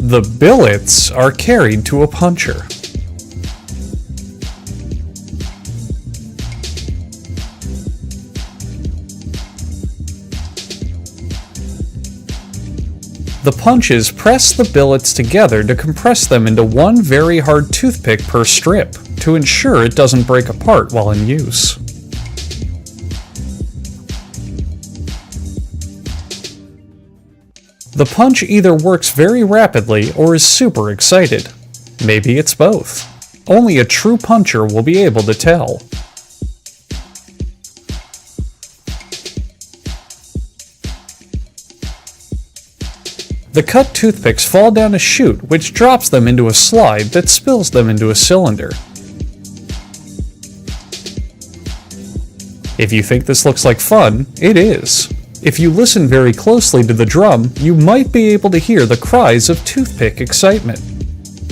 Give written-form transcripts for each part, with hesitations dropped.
The billets are carried to a puncher. The punches press the billets together to compress them into one very hard toothpick per strip, to ensure it doesn't break apart while in use. The punch either works very rapidly or is super excited. Maybe it's both. Only a true puncher will be able to tell. The cut toothpicks fall down a chute which drops them into a slide that spills them into a cylinder. If you think this looks like fun, it is. If you listen very closely to the drum, you might be able to hear the cries of toothpick excitement.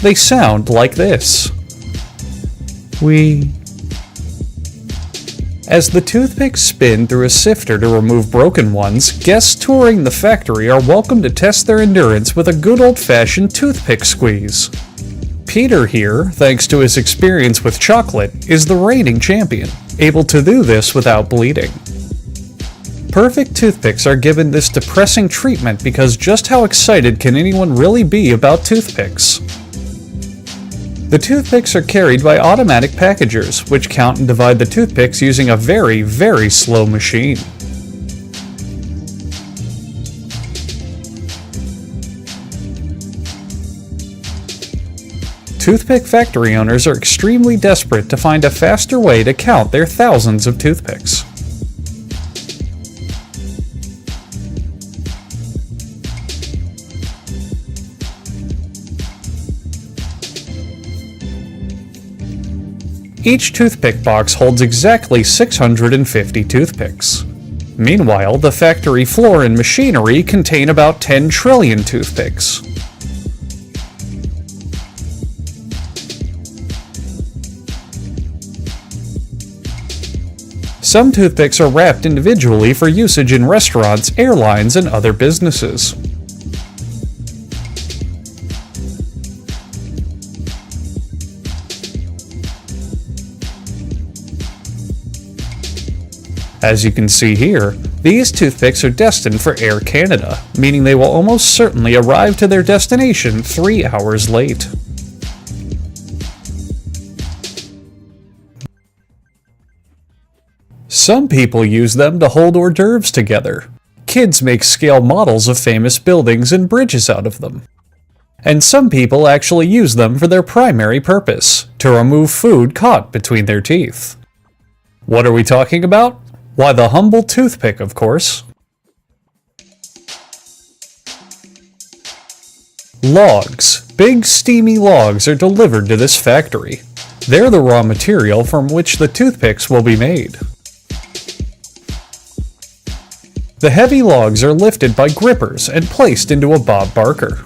They sound like this. Wee. As the toothpicks spin through a sifter to remove broken ones, guests touring the factory are welcome to test their endurance with a good old-fashioned toothpick squeeze. Peter here, thanks to his experience with chocolate, is the reigning champion, able to do this without bleeding. Perfect toothpicks are given this depressing treatment because just how excited can anyone really be about toothpicks? The toothpicks are carried by automatic packagers, which count and divide the toothpicks using a very, very slow machine. Toothpick factory owners are extremely desperate to find a faster way to count their thousands of toothpicks. Each toothpick box holds exactly 650 toothpicks. Meanwhile, the factory floor and machinery contain about 10 trillion toothpicks. Some toothpicks are wrapped individually for usage in restaurants, airlines, and other businesses. As you can see here, these toothpicks are destined for Air Canada, meaning they will almost certainly arrive to their destination 3 hours late. Some people use them to hold hors d'oeuvres together. Kids make scale models of famous buildings and bridges out of them. And some people actually use them for their primary purpose, to remove food caught between their teeth. What are we talking about? Why, the humble toothpick, of course. Logs. Big steamy logs are delivered to this factory. They're the raw material from which the toothpicks will be made. The heavy logs are lifted by grippers and placed into a Bob Barker.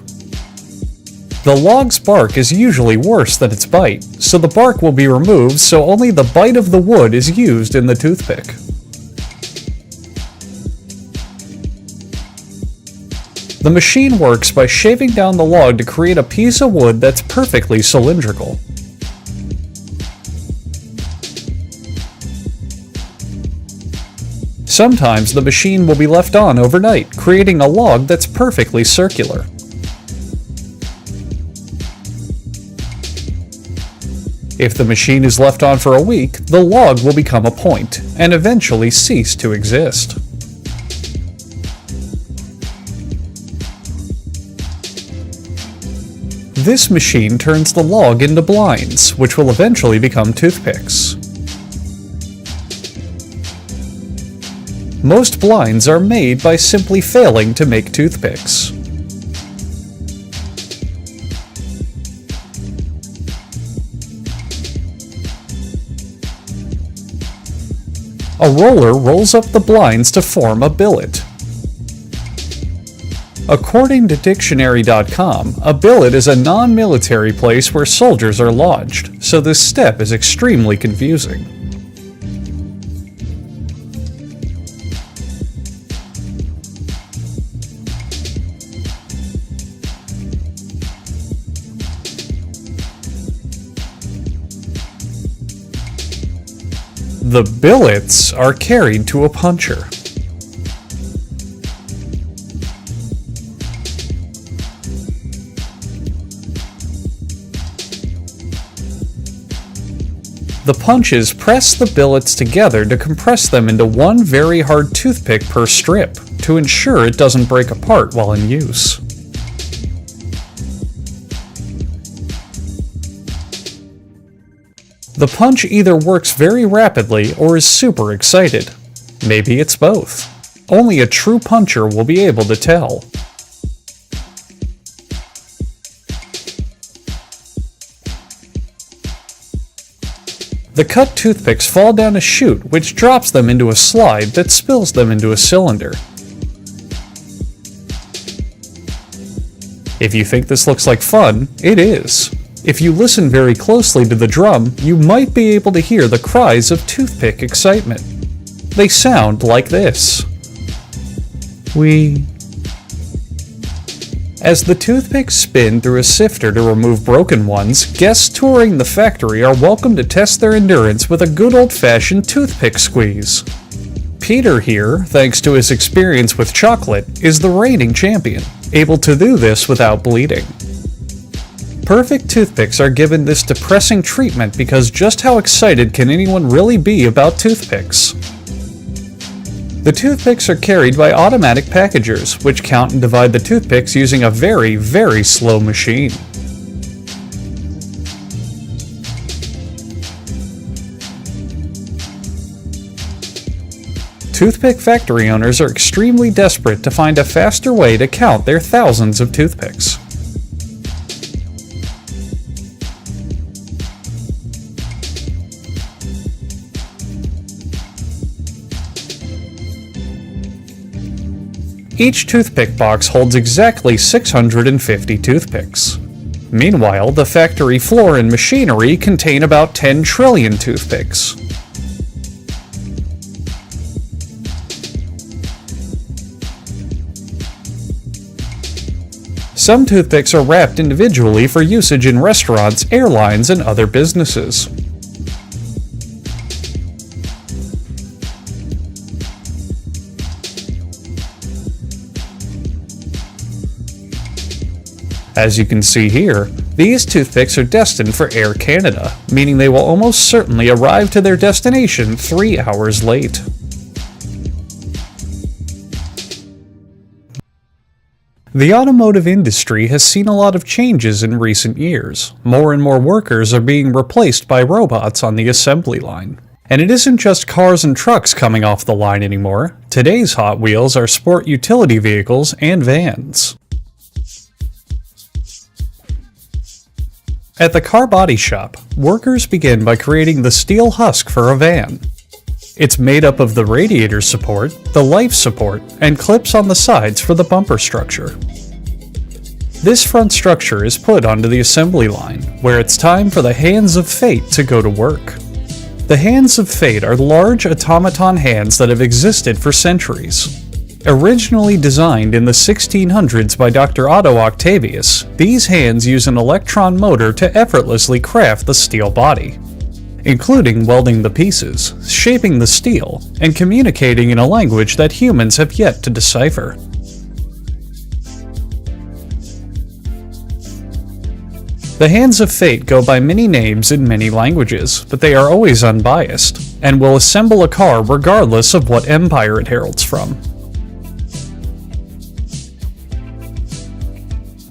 The log's bark is usually worse than its bite, so the bark will be removed so only the bite of the wood is used in the toothpick. The machine works by shaving down the log to create a piece of wood that's perfectly cylindrical. Sometimes the machine will be left on overnight, creating a log that's perfectly circular. If the machine is left on for a week, the log will become a point, and eventually cease to exist. This machine turns the log into blinds, which will eventually become toothpicks. Most blinds are made by simply failing to make toothpicks. A roller rolls up the blinds to form a billet. According to dictionary.com, a billet is a non-military place where soldiers are lodged, so this step is extremely confusing. The billets are carried to a puncher. The punches press the billets together to compress them into one very hard toothpick per strip, to ensure it doesn't break apart while in use. The punch either works very rapidly or is super excited. Maybe it's both. Only a true puncher will be able to tell. The cut toothpicks fall down a chute which drops them into a slide that spills them into a cylinder. If you think this looks like fun, it is. If you listen very closely to the drum, you might be able to hear the cries of toothpick excitement. They sound like this. Wee. As the toothpicks spin through a sifter to remove broken ones, guests touring the factory are welcome to test their endurance with a good old-fashioned toothpick squeeze. Peter here, thanks to his experience with chocolate, is the reigning champion, able to do this without bleeding. Perfect toothpicks are given this depressing treatment because just how excited can anyone really be about toothpicks? The toothpicks are carried by automatic packagers, which count and divide the toothpicks using a very, very slow machine. Toothpick factory owners are extremely desperate to find a faster way to count their thousands of toothpicks. Each toothpick box holds exactly 650 toothpicks. Meanwhile, the factory floor and machinery contain about 10 trillion toothpicks. Some toothpicks are wrapped individually for usage in restaurants, airlines, and other businesses. As you can see here, these toothpicks are destined for Air Canada, meaning they will almost certainly arrive to their destination 3 hours late. The automotive industry has seen a lot of changes in recent years. More and more workers are being replaced by robots on the assembly line. And it isn't just cars and trucks coming off the line anymore. Today's Hot Wheels are sport utility vehicles and vans. At the car body shop, workers begin by creating the steel husk for a van. It's made up of the radiator support, the life support, and clips on the sides for the bumper structure. This front structure is put onto the assembly line, where it's time for the hands of fate to go to work. The hands of fate are large automaton hands that have existed for centuries. Originally designed in the 1600s by Dr. Otto Octavius, these hands use an electron motor to effortlessly craft the steel body, including welding the pieces, shaping the steel, and communicating in a language that humans have yet to decipher. The hands of fate go by many names in many languages, but they are always unbiased, and will assemble a car regardless of what empire it heralds from.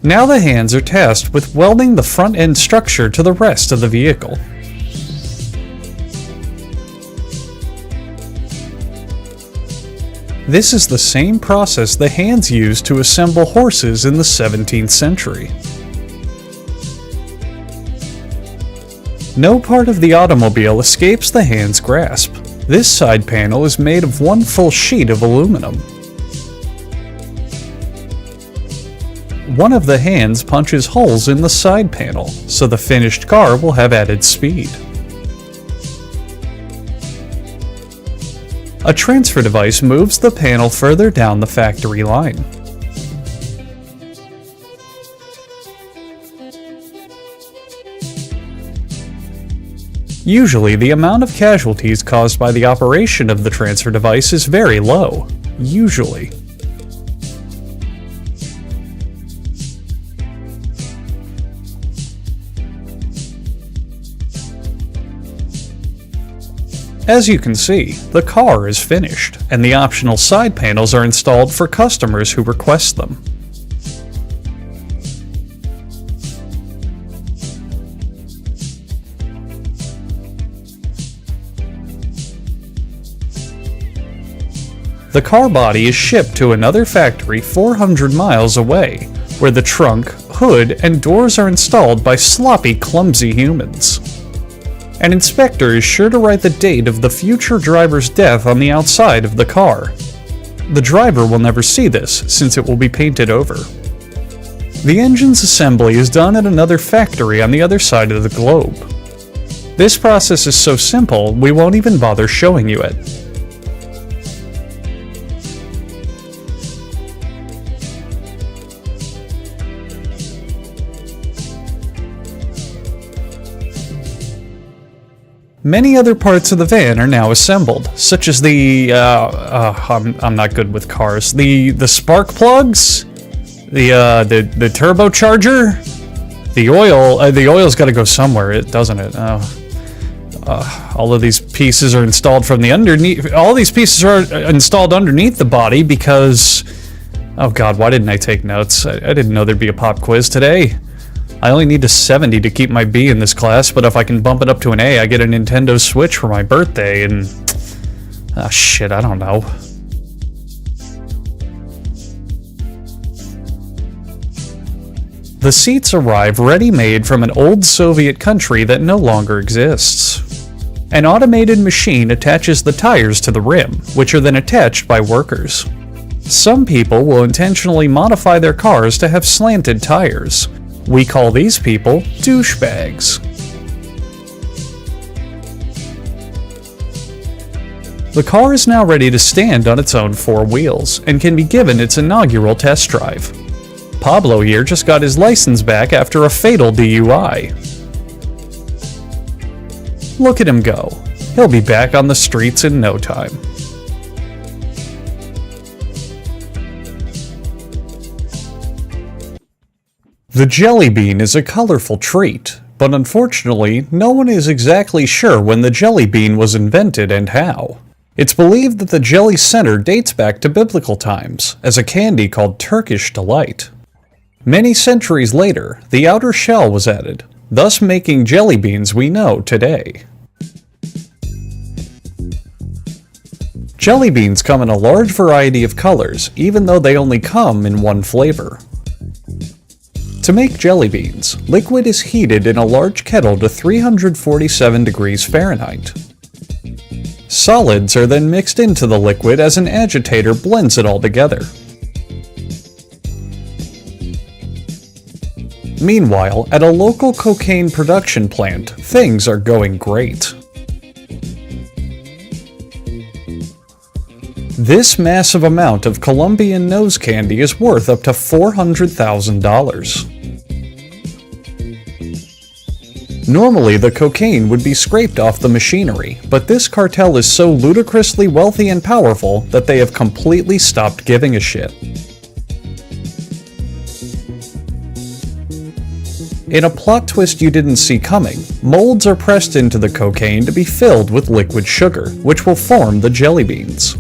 Now the hands are tasked with welding the front end structure to the rest of the vehicle. This is the same process the hands used to assemble horses in the 17th century. No part of the automobile escapes the hand's grasp. This side panel is made of one full sheet of aluminum. One of the hands punches holes in the side panel, so the finished car will have added speed. A transfer device moves the panel further down the factory line. Usually, the amount of casualties caused by the operation of the transfer device is very low. Usually. As you can see, the car is finished, and the optional side panels are installed for customers who request them. The car body is shipped to another factory 400 miles away, where the trunk, hood, and doors are installed by sloppy, clumsy humans. An inspector is sure to write the date of the future driver's death on the outside of the car. The driver will never see this, since it will be painted over. The engine's assembly is done at another factory on the other side of the globe. This process is so simple, we won't even bother showing you it. Many other parts of the van are now assembled, such as the, I'm not good with cars, the spark plugs, the turbocharger, the oil's gotta go somewhere, doesn't it? All of these pieces are installed from the underneath, all these pieces are installed underneath the body because, oh god, why didn't I take notes? I didn't know there'd be a pop quiz today. I only need a 70 to keep my B in this class, but if I can bump it up to an A, I get a Nintendo Switch for my birthday, and... ah, shit, I don't know. The seats arrive ready-made from an old Soviet country that no longer exists. An automated machine attaches the tires to the rim, which are then attached by workers. Some people will intentionally modify their cars to have slanted tires. We call these people douchebags. The car is now ready to stand on its own four wheels, and can be given its inaugural test drive. Pablo here just got his license back after a fatal DUI. Look at him go. He'll be back on the streets in no time. The jelly bean is a colorful treat, but unfortunately, no one is exactly sure when the jelly bean was invented and how. It's believed that the jelly center dates back to biblical times, as a candy called Turkish delight. Many centuries later, the outer shell was added, thus making jelly beans we know today. Jelly beans come in a large variety of colors, even though they only come in one flavor. To make jelly beans, liquid is heated in a large kettle to 347 degrees Fahrenheit. Solids are then mixed into the liquid as an agitator blends it all together. Meanwhile, at a local cocaine production plant, things are going great. This massive amount of Colombian nose candy is worth up to $400,000. Normally, the cocaine would be scraped off the machinery, but this cartel is so ludicrously wealthy and powerful that they have completely stopped giving a shit. In a plot twist you didn't see coming, molds are pressed into the cocaine to be filled with liquid sugar, which will form the jelly beans.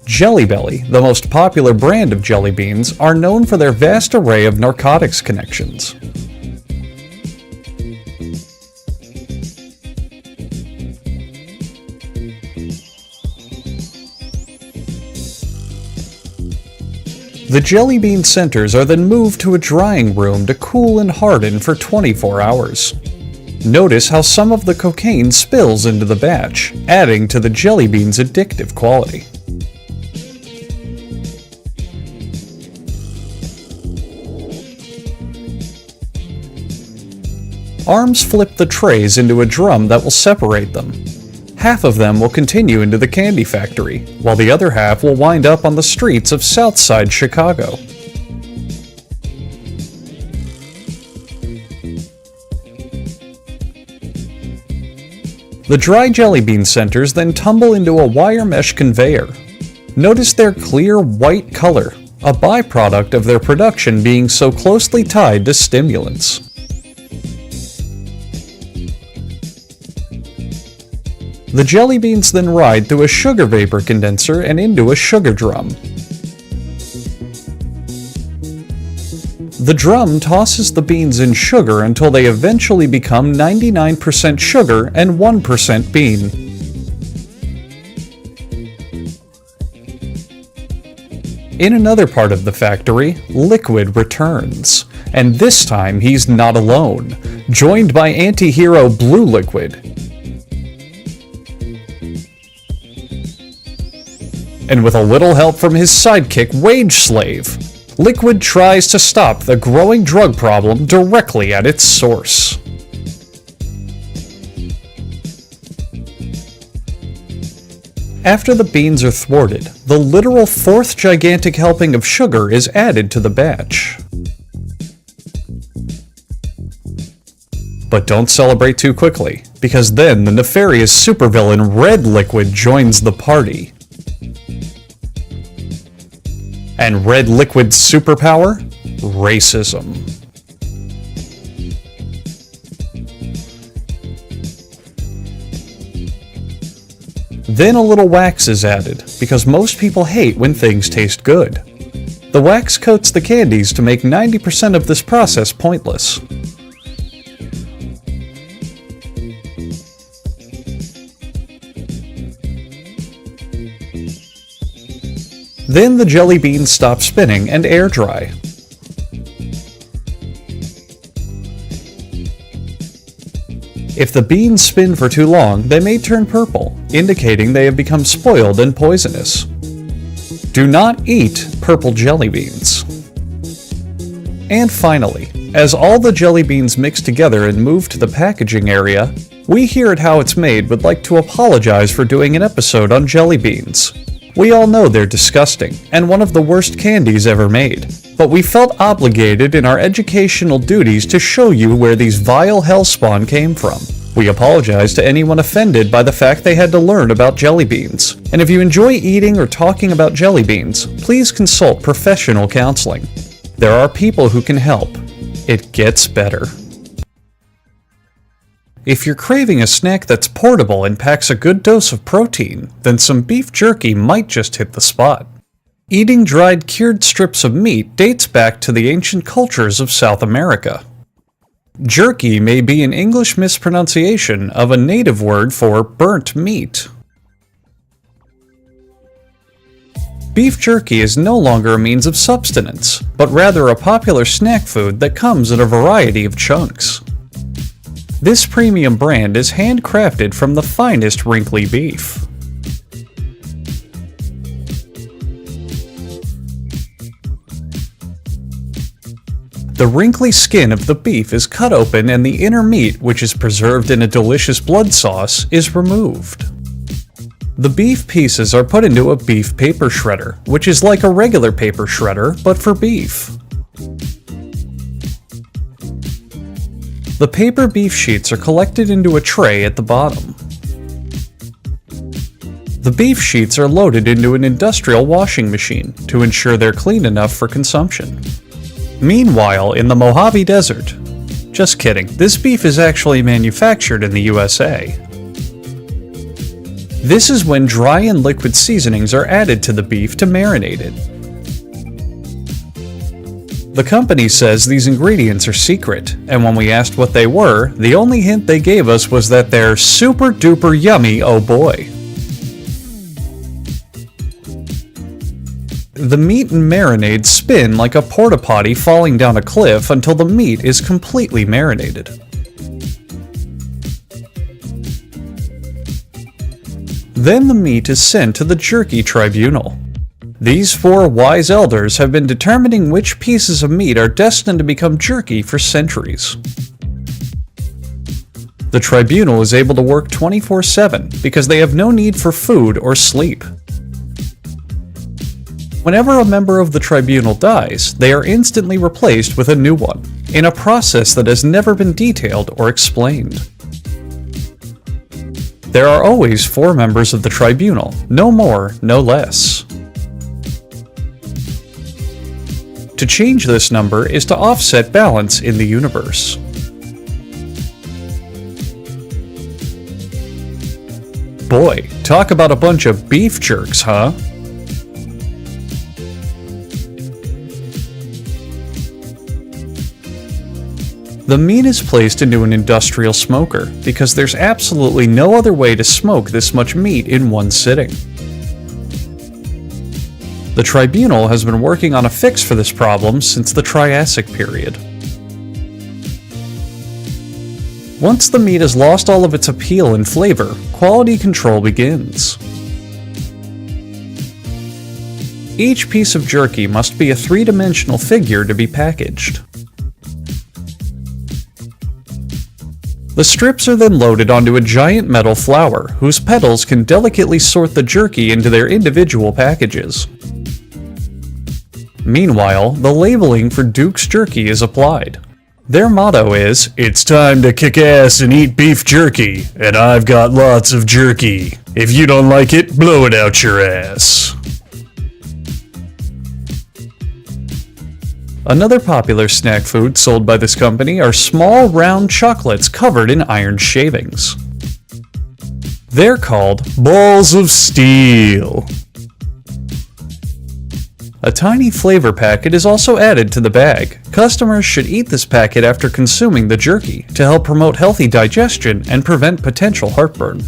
Jelly Belly, the most popular brand of jelly beans, are known for their vast array of narcotics connections. The jelly bean centers are then moved to a drying room to cool and harden for 24 hours. Notice how some of the cocaine spills into the batch, adding to the jelly bean's addictive quality. Arms flip the trays into a drum that will separate them. Half of them will continue into the candy factory, while the other half will wind up on the streets of Southside Chicago. The dry jelly bean centers then tumble into a wire mesh conveyor. Notice their clear white color, a byproduct of their production being so closely tied to stimulants. The jelly beans then ride through a sugar vapor condenser and into a sugar drum. The drum tosses the beans in sugar until they eventually become 99% sugar and 1% bean. In another part of the factory, Liquid returns, and this time he's not alone, joined by anti-hero Blue Liquid. And with a little help from his sidekick Wage Slave, Liquid tries to stop the growing drug problem directly at its source. After the beans are thwarted, the literal fourth gigantic helping of sugar is added to the batch. But don't celebrate too quickly, because then the nefarious supervillain Red Liquid joins the party. And Red Liquid's superpower? Racism. Then a little wax is added, because most people hate when things taste good. The wax coats the candies to make 90% of this process pointless. Then the jelly beans stop spinning and air dry. If the beans spin for too long, they may turn purple, indicating they have become spoiled and poisonous. Do not eat purple jelly beans. And finally, as all the jelly beans mix together and move to the packaging area, we here at How It's Made would like to apologize for doing an episode on jelly beans. We all know they're disgusting, and one of the worst candies ever made, but we felt obligated in our educational duties to show you where these vile hellspawn came from. We apologize to anyone offended by the fact they had to learn about jelly beans, and if you enjoy eating or talking about jelly beans, please consult professional counseling. There are people who can help. It gets better. If you're craving a snack that's portable and packs a good dose of protein, then some beef jerky might just hit the spot. Eating dried cured strips of meat dates back to the ancient cultures of South America. Jerky may be an English mispronunciation of a native word for burnt meat. Beef jerky is no longer a means of subsistence, but rather a popular snack food that comes in a variety of chunks. This premium brand is handcrafted from the finest wrinkly beef. The wrinkly skin of the beef is cut open and the inner meat, which is preserved in a delicious blood sauce, is removed. The beef pieces are put into a beef paper shredder, which is like a regular paper shredder, but for beef. The paper beef sheets are collected into a tray at the bottom. The beef sheets are loaded into an industrial washing machine to ensure they're clean enough for consumption. Meanwhile, in the Mojave Desert, just kidding, this beef is actually manufactured in the USA. This is when dry and liquid seasonings are added to the beef to marinate it. The company says these ingredients are secret, and when we asked what they were, the only hint they gave us was that they're super duper yummy, oh boy. The meat and marinade spin like a porta potty falling down a cliff until the meat is completely marinated. Then the meat is sent to the jerky tribunal. These four wise elders have been determining which pieces of meat are destined to become jerky for centuries. The tribunal is able to work 24/7 because they have no need for food or sleep. Whenever a member of the tribunal dies, they are instantly replaced with a new one, in a process that has never been detailed or explained. There are always 4 members of the tribunal, no more, no less. To change this number is to offset balance in the universe. Boy, talk about a bunch of beef jerks, huh? The meat is placed into an industrial smoker because there's absolutely no other way to smoke this much meat in one sitting. The tribunal has been working on a fix for this problem since the Triassic period. Once the meat has lost all of its appeal and flavor, quality control begins. Each piece of jerky must be a 3-dimensional figure to be packaged. The strips are then loaded onto a giant metal flower, whose petals can delicately sort the jerky into their individual packages. Meanwhile, the labeling for Duke's Jerky is applied. Their motto is, "It's time to kick ass and eat beef jerky, and I've got lots of jerky. If you don't like it, blow it out your ass." Another popular snack food sold by this company are small round chocolates covered in iron shavings. They're called balls of steel. A tiny flavor packet is also added to the bag. Customers should eat this packet after consuming the jerky to help promote healthy digestion and prevent potential heartburn.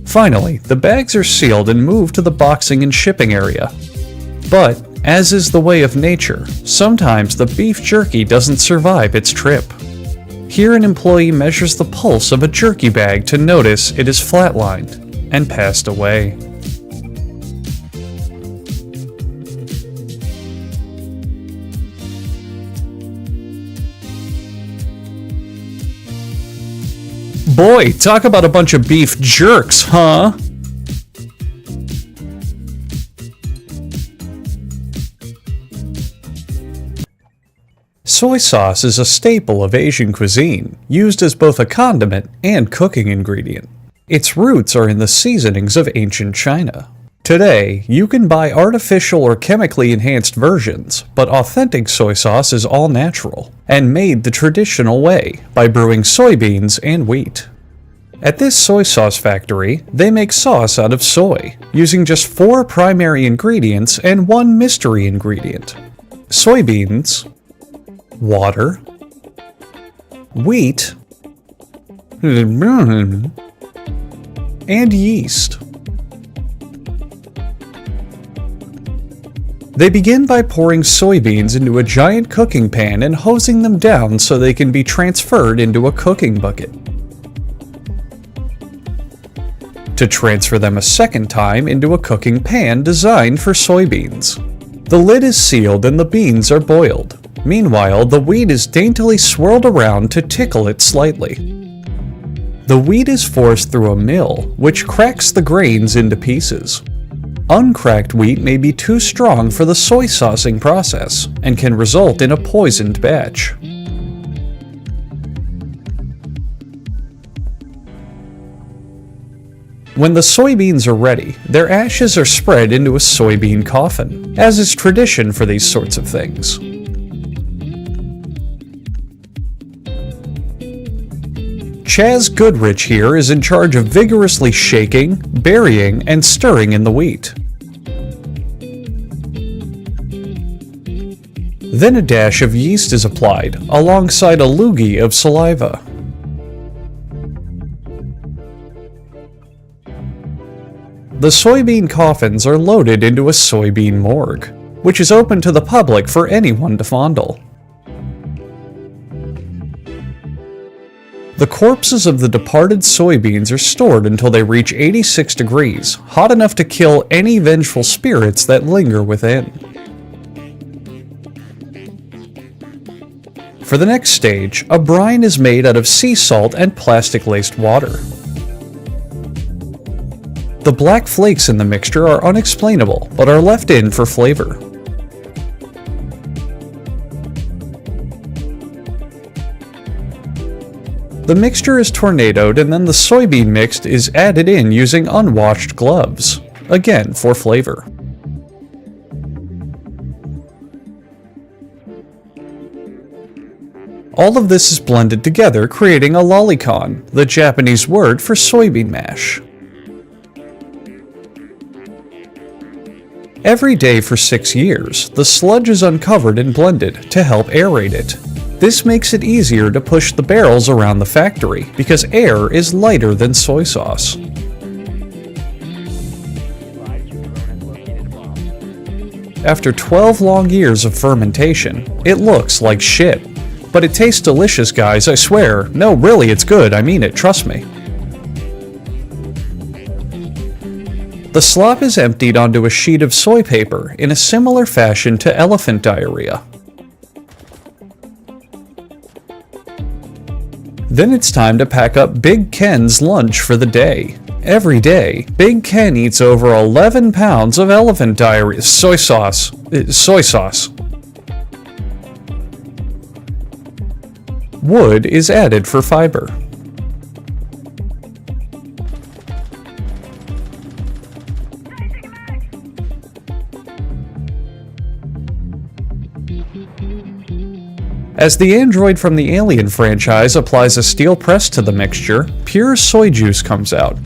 Finally, the bags are sealed and moved to the boxing and shipping area. But, as is the way of nature, sometimes the beef jerky doesn't survive its trip. Here an employee measures the pulse of a jerky bag to notice it is flatlined and passed away. Boy, talk about a bunch of beef jerks, huh? Soy sauce is a staple of Asian cuisine, used as both a condiment and cooking ingredient. Its roots are in the seasonings of ancient China. Today, you can buy artificial or chemically enhanced versions, but authentic soy sauce is all natural, and made the traditional way, by brewing soybeans and wheat. At this soy sauce factory, they make sauce out of soy, using just 4 primary ingredients and 1 mystery ingredient: soybeans, water, wheat, and yeast. They begin by pouring soybeans into a giant cooking pan and hosing them down so they can be transferred into a cooking bucket. To transfer them a second time into a cooking pan designed for soybeans. The lid is sealed and the beans are boiled. Meanwhile, the wheat is daintily swirled around to tickle it slightly. The wheat is forced through a mill, which cracks the grains into pieces. Uncracked wheat may be too strong for the soy saucing process, and can result in a poisoned batch. When the soybeans are ready, their ashes are spread into a soybean coffin, as is tradition for these sorts of things. Chaz Goodrich here is in charge of vigorously shaking, burying, and stirring in the wheat. Then a dash of yeast is applied, alongside a loogie of saliva. The soybean coffins are loaded into a soybean morgue, which is open to the public for anyone to fondle. The corpses of the departed soybeans are stored until they reach 86 degrees, hot enough to kill any vengeful spirits that linger within. For the next stage, a brine is made out of sea salt and plastic-laced water. The black flakes in the mixture are unexplainable, but are left in for flavor. The mixture is tornadoed and then the soybean mix is added in using unwashed gloves, again for flavor. All of this is blended together, creating a lolicon, the Japanese word for soybean mash. Every day for 6 years, the sludge is uncovered and blended to help aerate it. This makes it easier to push the barrels around the factory because air is lighter than soy sauce. After 12 long years of fermentation, it looks like shit. But it tastes delicious, guys, I swear. No, really, it's good, I mean it, trust me. The slop is emptied onto a sheet of soy paper in a similar fashion to elephant diarrhea. Then it's time to pack up Big Ken's lunch for the day. Every day, Big Ken eats over 11 pounds of elephant diarrhea soy sauce. Wood is added for fiber. As the android from the Alien franchise applies a steel press to the mixture, pure soy juice comes out.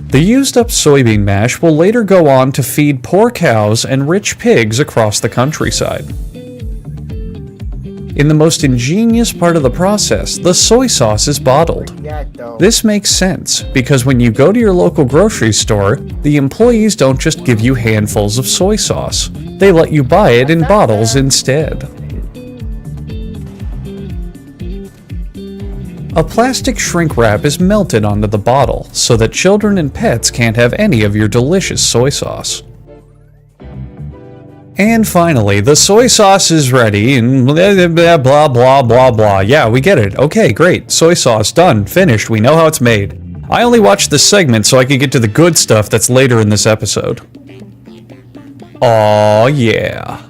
The used-up soybean mash will later go on to feed poor cows and rich pigs across the countryside. In the most ingenious part of the process, the soy sauce is bottled. This makes sense, because when you go to your local grocery store, the employees don't just give you handfuls of soy sauce. They let you buy it in bottles instead. A plastic shrink wrap is melted onto the bottle so that children and pets can't have any of your delicious soy sauce. And finally, the soy sauce is ready and blah blah blah blah blah. Yeah, we get it. Okay, great. Soy sauce, done, finished. We know how it's made. I only watched this segment so I could get to the good stuff that's later in this episode. Aw, yeah.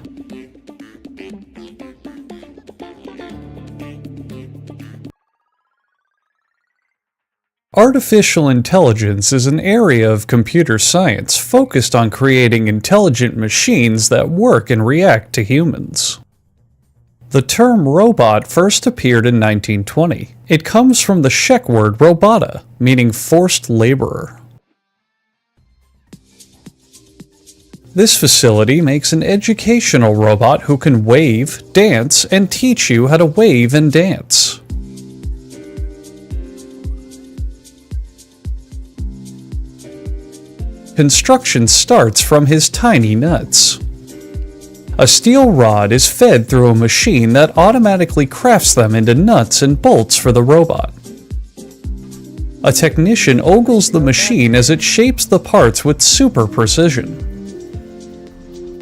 Artificial intelligence is an area of computer science focused on creating intelligent machines that work and react to humans. The term robot first appeared in 1920. It comes from the Czech word robota, meaning forced laborer. This facility makes an educational robot who can wave, dance, and teach you how to wave and dance. Construction starts from his tiny nuts. A steel rod is fed through a machine that automatically crafts them into nuts and bolts for the robot. A technician ogles the machine as it shapes the parts with super precision.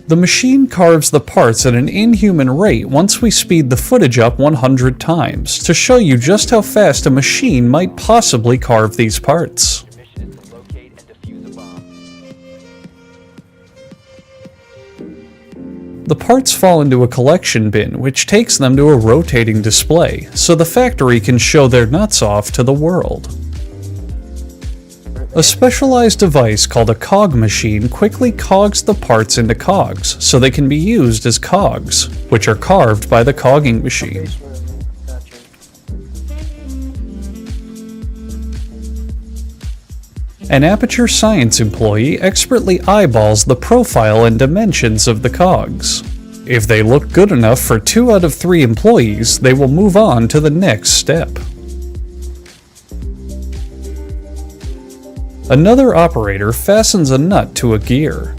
The machine carves the parts at an inhuman rate once we speed the footage up 100 times to show you just how fast a machine might possibly carve these parts. The parts fall into a collection bin, which takes them to a rotating display, so the factory can show their nuts off to the world. A specialized device called a cog machine quickly cogs the parts into cogs, so they can be used as cogs, which are carved by the cogging machine. An Aperture Science employee expertly eyeballs the profile and dimensions of the cogs. If they look good enough for 2 out of 3 employees, they will move on to the next step. Another operator fastens a nut to a gear.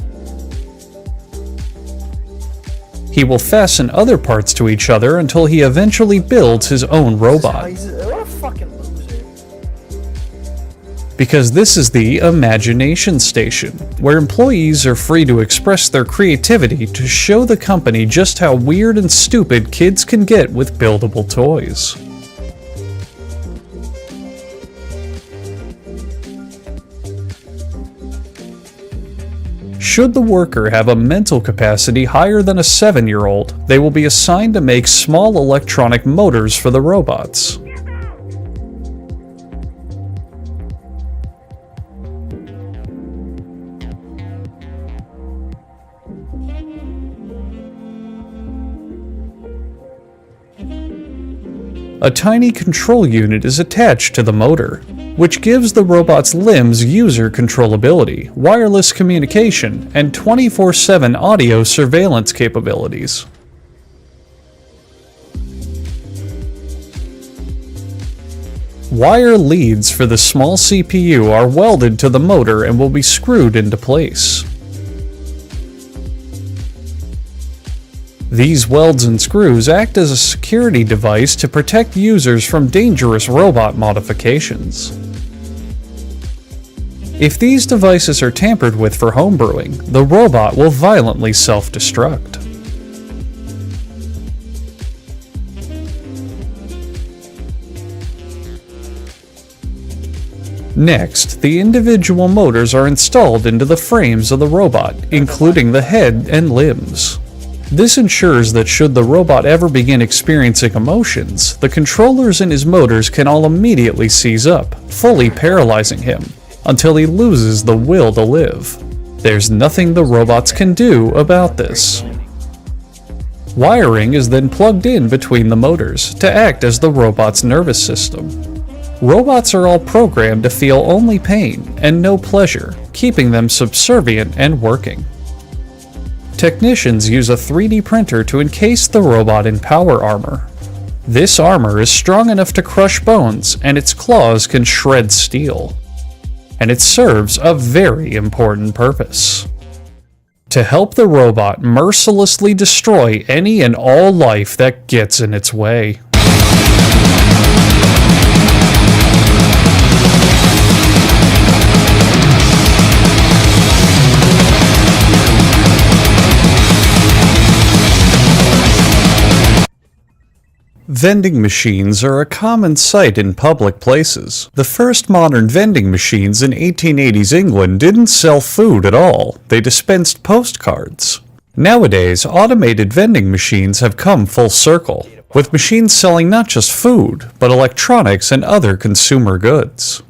He will fasten other parts to each other until he eventually builds his own robot. Because this is the Imagination Station, where employees are free to express their creativity to show the company just how weird and stupid kids can get with buildable toys. Should the worker have a mental capacity higher than a 7-year-old, they will be assigned to make small electronic motors for the robots. A tiny control unit is attached to the motor, which gives the robot's limbs user controllability, wireless communication, and 24/7 audio surveillance capabilities. Wire leads for the small CPU are welded to the motor and will be screwed into place. These welds and screws act as a security device to protect users from dangerous robot modifications. If these devices are tampered with for homebrewing, the robot will violently self-destruct. Next, the individual motors are installed into the frames of the robot, including the head and limbs. This ensures that should the robot ever begin experiencing emotions, the controllers in his motors can all immediately seize up, fully paralyzing him, until he loses the will to live. There's nothing the robots can do about this. Wiring is then plugged in between the motors to act as the robot's nervous system. Robots are all programmed to feel only pain and no pleasure, keeping them subservient and working. Technicians use a 3D printer to encase the robot in power armor. This armor is strong enough to crush bones, and its claws can shred steel. And it serves a very important purpose: to help the robot mercilessly destroy any and all life that gets in its way. Vending machines are a common sight in public places. The first modern vending machines in 1880s England didn't sell food at all, they dispensed postcards. Nowadays, automated vending machines have come full circle, with machines selling not just food, but electronics and other consumer goods.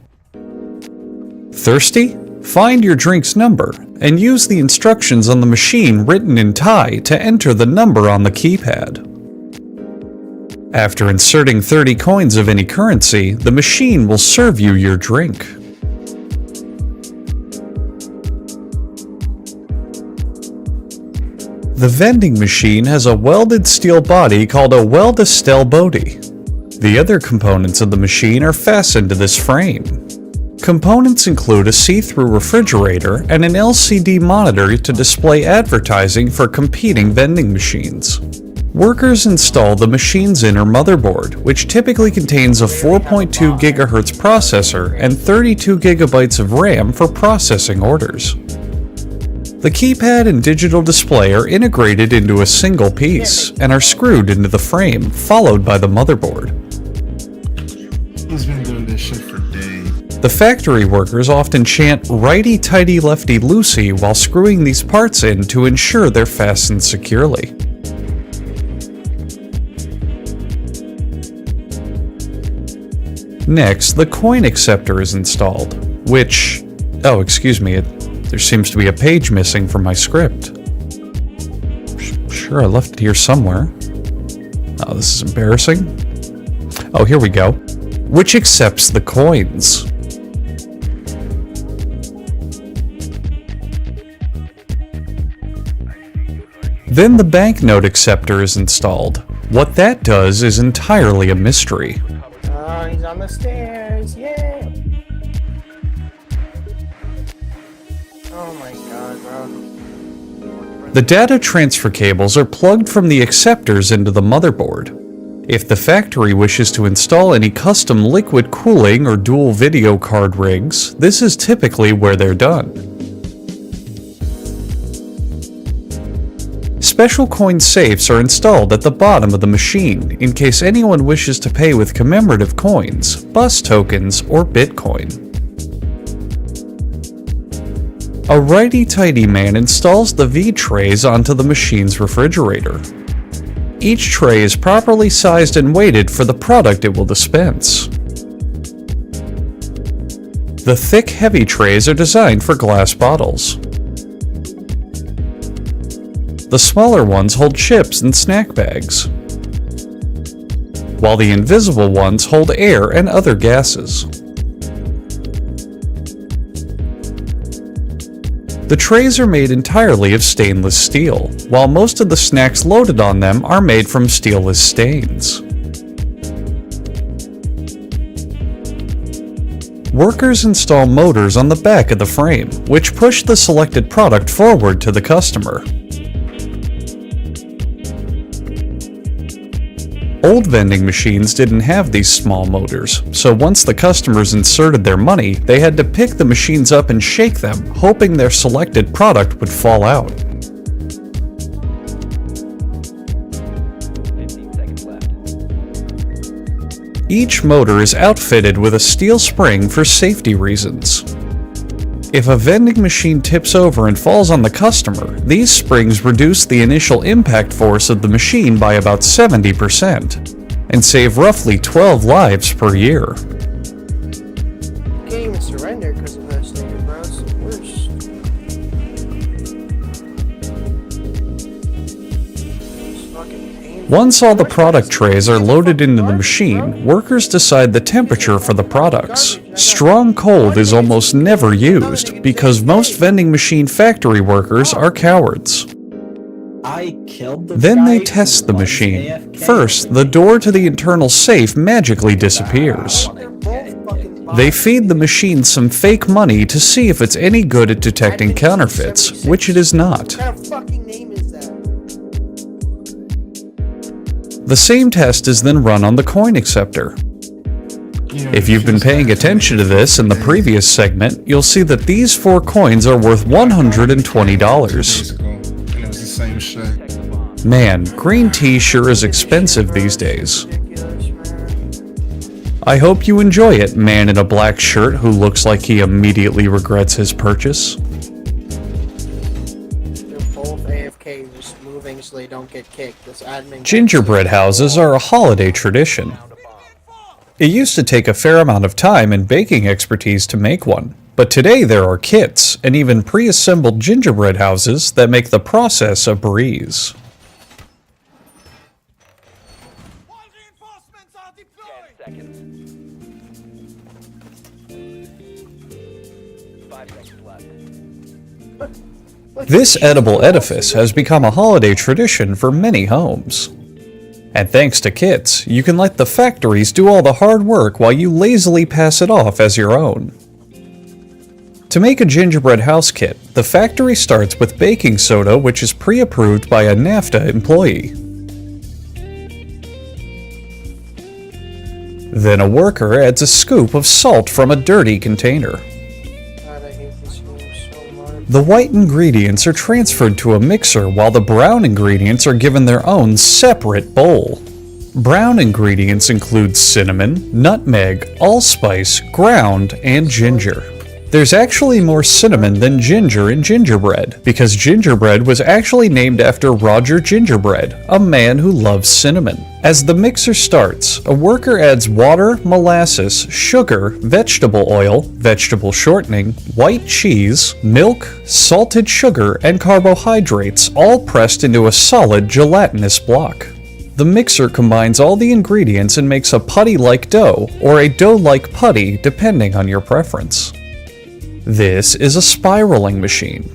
Thirsty? Find your drink's number, and use the instructions on the machine written in Thai to enter the number on the keypad. After inserting 30 coins of any currency, the machine will serve you your drink. The vending machine has a welded steel body called a weldestell body. The other components of the machine are fastened to this frame. Components include a see-through refrigerator and an LCD monitor to display advertising for competing vending machines. Workers install the machine's inner motherboard, which typically contains a 4.2 GHz processor and 32 GB of RAM for processing orders. The keypad and digital display are integrated into a single piece and are screwed into the frame, followed by the motherboard. He's been doing this shit for days. The factory workers often chant righty-tighty lefty-loosey while screwing these parts in to ensure they're fastened securely. Next, the coin acceptor is installed, which... oh, excuse me, there seems to be a page missing from my script. Sure, I left it here somewhere. Oh, this is embarrassing. Oh, here we go. Which accepts the coins. Then the banknote acceptor is installed. What that does is entirely a mystery. Oh, he's on the stairs, yeah! Oh my god, bro. The data transfer cables are plugged from the acceptors into the motherboard. If the factory wishes to install any custom liquid cooling or dual video card rigs, this is typically where they're done. Special coin safes are installed at the bottom of the machine in case anyone wishes to pay with commemorative coins, bus tokens, or Bitcoin. A righty-tighty man installs the V-trays onto the machine's refrigerator. Each tray is properly sized and weighted for the product it will dispense. The thick, heavy trays are designed for glass bottles. The smaller ones hold chips and snack bags, while the invisible ones hold air and other gases. The trays are made entirely of stainless steel, while most of the snacks loaded on them are made from steelless stains. Workers install motors on the back of the frame, which push the selected product forward to the customer. Old vending machines didn't have these small motors, so once the customers inserted their money, they had to pick the machines up and shake them, hoping their selected product would fall out. 15 seconds left. Each motor is outfitted with a steel spring for safety reasons. If a vending machine tips over and falls on the customer, these springs reduce the initial impact force of the machine by about 70% and save roughly 12 lives per year. Can't even surrender because of this thing, bro. It's the worst. It's fucking painful. Once all the product trays are loaded into the machine, workers decide the temperature for the products. Strong cold is almost never used because most vending machine factory workers are cowards. Then they test the machine. First, the door to the internal safe magically disappears. They feed the machine some fake money to see if it's any good at detecting counterfeits, which it is not. What kind of fucking name is that? The same test is then run on the coin acceptor. If you've been paying attention to this in the previous segment, you'll see that these 4 coins are worth $120. And it was the same shit. Man, green tea sure is expensive these days. Ridiculous, man. I hope you enjoy it, man in a black shirt who looks like he immediately regrets his purchase. They're both AFK, just moving so they don't get kicked. This admin. Gingerbread houses are a holiday tradition. It used to take a fair amount of time and baking expertise to make one, but today there are kits and even pre-assembled gingerbread houses that make the process a breeze. 10 seconds. 5 seconds left. This edible edifice has become a holiday tradition for many homes. And thanks to kits, you can let the factories do all the hard work while you lazily pass it off as your own. To make a gingerbread house kit, the factory starts with baking soda, which is pre-approved by a NAFTA employee. Then a worker adds a scoop of salt from a dirty container. God, I hate this game so much. The white ingredients are transferred to a mixer while the brown ingredients are given their own separate bowl. Brown ingredients include cinnamon, nutmeg, allspice, ground, and ginger. There's actually more cinnamon than ginger in gingerbread, because gingerbread was actually named after Roger Gingerbread, a man who loves cinnamon. As the mixer starts, a worker adds water, molasses, sugar, vegetable oil, vegetable shortening, white cheese, milk, salted sugar, and carbohydrates, all pressed into a solid gelatinous block. The mixer combines all the ingredients and makes a putty-like dough, or a dough-like putty, depending on your preference. This is a spiraling machine.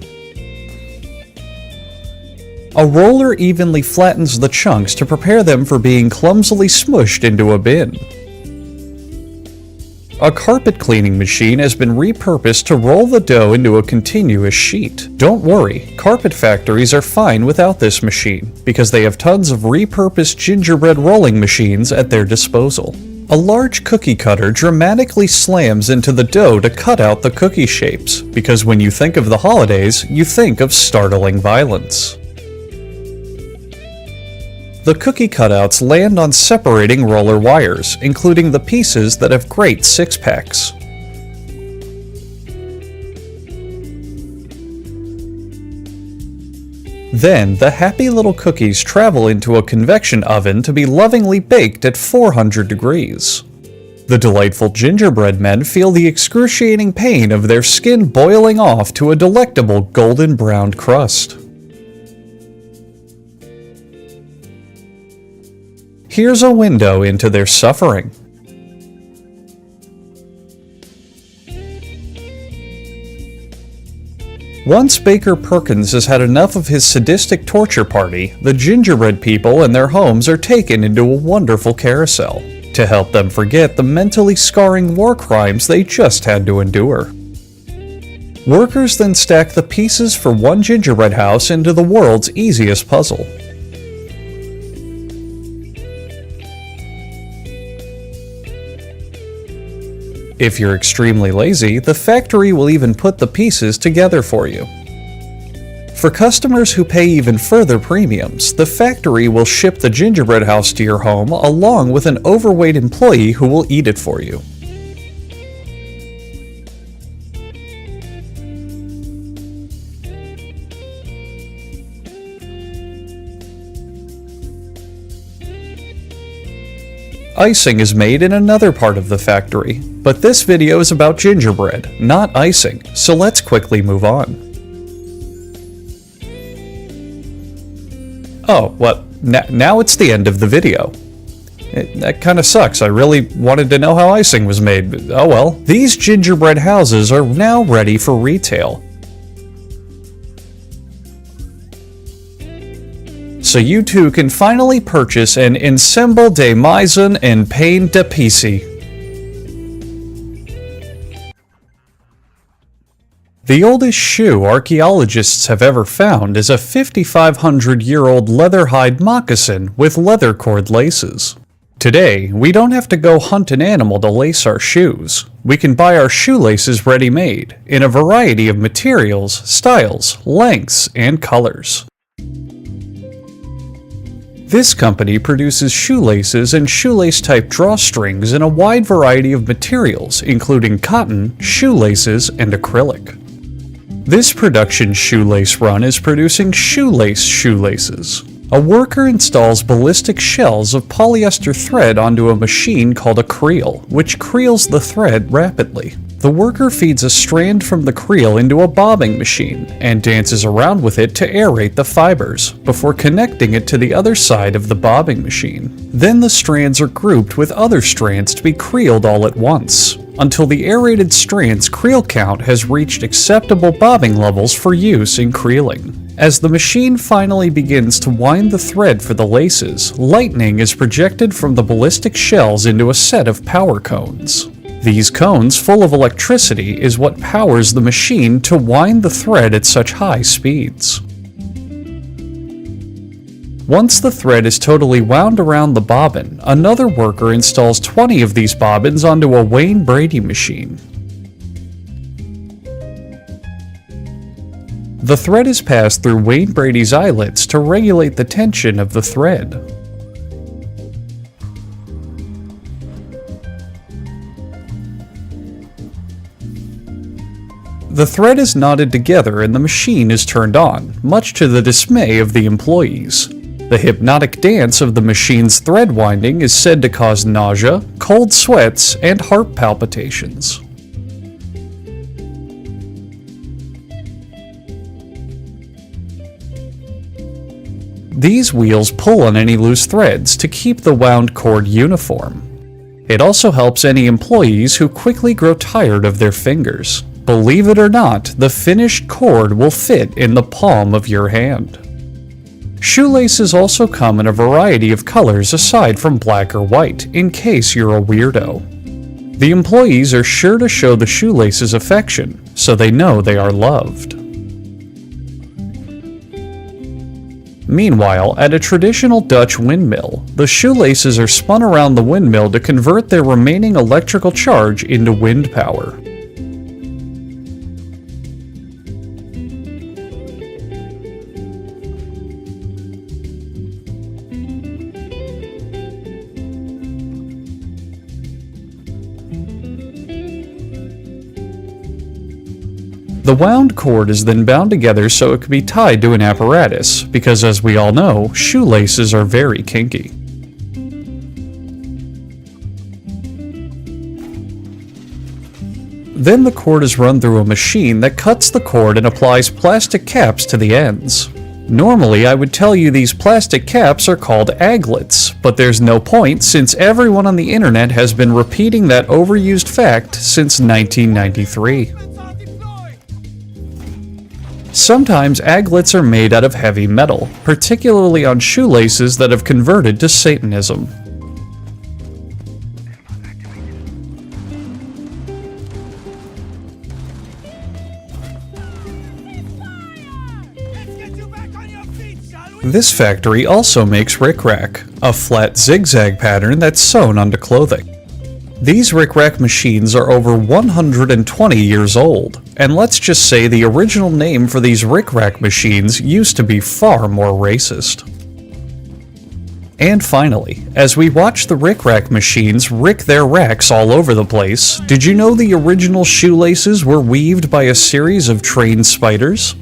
A roller evenly flattens the chunks to prepare them for being clumsily smushed into a bin. A carpet cleaning machine has been repurposed to roll the dough into a continuous sheet. Don't worry, carpet factories are fine without this machine, because they have tons of repurposed gingerbread rolling machines at their disposal. A large cookie cutter dramatically slams into the dough to cut out the cookie shapes, because when you think of the holidays, you think of startling violence. The cookie cutouts land on separating roller wires, including the pieces that have great six-packs. Then, the happy little cookies travel into a convection oven to be lovingly baked at 400 degrees. The delightful gingerbread men feel the excruciating pain of their skin boiling off to a delectable golden browned crust. Here's a window into their suffering. Once Baker Perkins has had enough of his sadistic torture party, the gingerbread people and their homes are taken into a wonderful carousel to help them forget the mentally scarring war crimes they just had to endure. Workers then stack the pieces for one gingerbread house into the world's easiest puzzle. If you're extremely lazy, the factory will even put the pieces together for you. For customers who pay even further premiums, the factory will ship the gingerbread house to your home along with an overweight employee who will eat it for you. Icing is made in another part of the factory, but this video is about gingerbread, not icing, so let's quickly move on. Oh, well, now it's the end of the video. That kinda sucks, I really wanted to know how icing was made, but oh well. These gingerbread houses are now ready for retail. So you too can finally purchase an ensemble de maison en pain d'épices. The oldest shoe archaeologists have ever found is a 5,500-year-old leather hide moccasin with leather cord laces. Today, we don't have to go hunt an animal to lace our shoes. We can buy our shoelaces ready-made, in a variety of materials, styles, lengths, and colors. This company produces shoelaces and shoelace-type drawstrings in a wide variety of materials, including cotton, shoelaces, and acrylic. This production shoelace run is producing shoelaces. A worker installs ballistic shells of polyester thread onto a machine called a creel, which creels the thread rapidly. The worker feeds a strand from the creel into a bobbing machine and dances around with it to aerate the fibers, before connecting it to the other side of the bobbing machine. Then the strands are grouped with other strands to be creeled all at once, until the aerated strand's creel count has reached acceptable bobbing levels for use in creeling. As the machine finally begins to wind the thread for the laces, lightning is projected from the ballistic shells into a set of power cones. These cones, full of electricity, is what powers the machine to wind the thread at such high speeds. Once the thread is totally wound around the bobbin, another worker installs 20 of these bobbins onto a Wayne Brady machine. The thread is passed through Wayne Brady's eyelets to regulate the tension of the thread. The thread is knotted together and the machine is turned on, much to the dismay of the employees. The hypnotic dance of the machine's thread winding is said to cause nausea, cold sweats, and heart palpitations. These wheels pull on any loose threads to keep the wound cord uniform. It also helps any employees who quickly grow tired of their fingers. Believe it or not, the finished cord will fit in the palm of your hand. Shoelaces also come in a variety of colors aside from black or white, in case you're a weirdo. The employees are sure to show the shoelaces affection, so they know they are loved. Meanwhile, at a traditional Dutch windmill, the shoelaces are spun around the windmill to convert their remaining electrical charge into wind power. The wound cord is then bound together so it can be tied to an apparatus, because as we all know, shoelaces are very kinky. Then the cord is run through a machine that cuts the cord and applies plastic caps to the ends. Normally, I would tell you these plastic caps are called aglets, but there's no point since everyone on the internet has been repeating that overused fact since 1993. Sometimes aglets are made out of heavy metal, particularly on shoelaces that have converted to Satanism. This factory also makes rickrack, a flat zigzag pattern that's sewn onto clothing. These rickrack machines are over 120 years old, and let's just say the original name for these rickrack machines used to be far more racist. And finally, as we watch the rickrack machines rick their racks all over the place, did you know the original shoelaces were weaved by a series of trained spiders?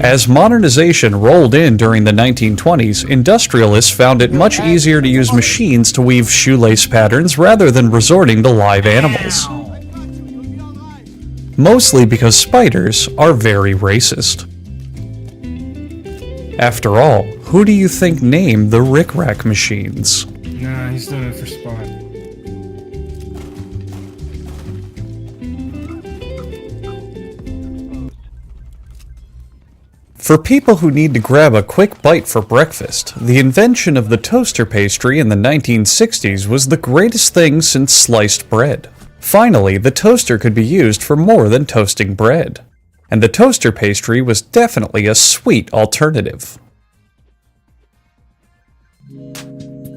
As modernization rolled in during the 1920s, industrialists found it much easier to use machines to weave shoelace patterns rather than resorting to live animals. Mostly because spiders are very racist. After all, who do you think named the rickrack machines? Nah, he's doing it for spot. For people who need to grab a quick bite for breakfast, the invention of the toaster pastry in the 1960s was the greatest thing since sliced bread. Finally, the toaster could be used for more than toasting bread. And the toaster pastry was definitely a sweet alternative.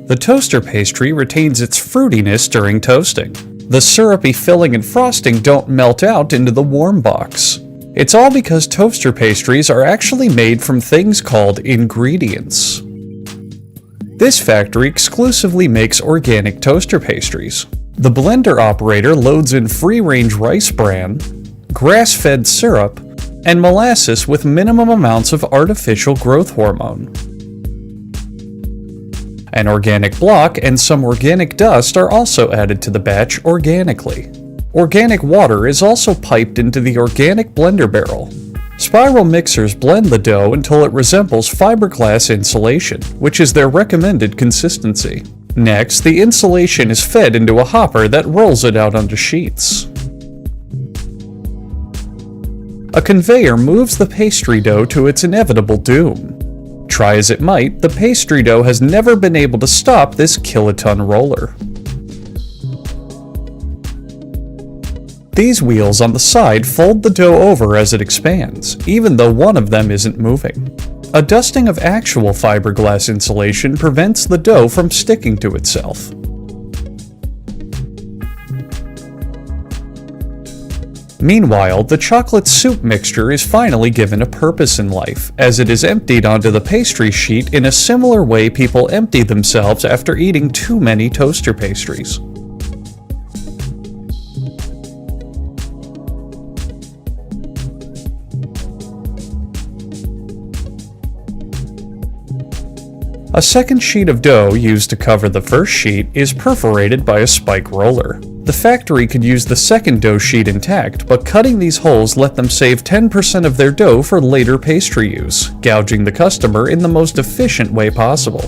The toaster pastry retains its fruitiness during toasting. The syrupy filling and frosting don't melt out into the warm box. It's all because toaster pastries are actually made from things called ingredients. This factory exclusively makes organic toaster pastries. The blender operator loads in free-range rice bran, grass-fed syrup, and molasses with minimum amounts of artificial growth hormone. An organic block and some organic dust are also added to the batch organically. Organic water is also piped into the organic blender barrel. Spiral mixers blend the dough until it resembles fiberglass insulation, which is their recommended consistency. Next, the insulation is fed into a hopper that rolls it out onto sheets. A conveyor moves the pastry dough to its inevitable doom. Try as it might, the pastry dough has never been able to stop this kiloton roller. These wheels on the side fold the dough over as it expands, even though one of them isn't moving. A dusting of actual fiberglass insulation prevents the dough from sticking to itself. Meanwhile, the chocolate soup mixture is finally given a purpose in life, as it is emptied onto the pastry sheet in a similar way people empty themselves after eating too many toaster pastries. A second sheet of dough used to cover the first sheet is perforated by a spike roller. The factory could use the second dough sheet intact, but cutting these holes let them save 10% of their dough for later pastry use, gouging the customer in the most efficient way possible.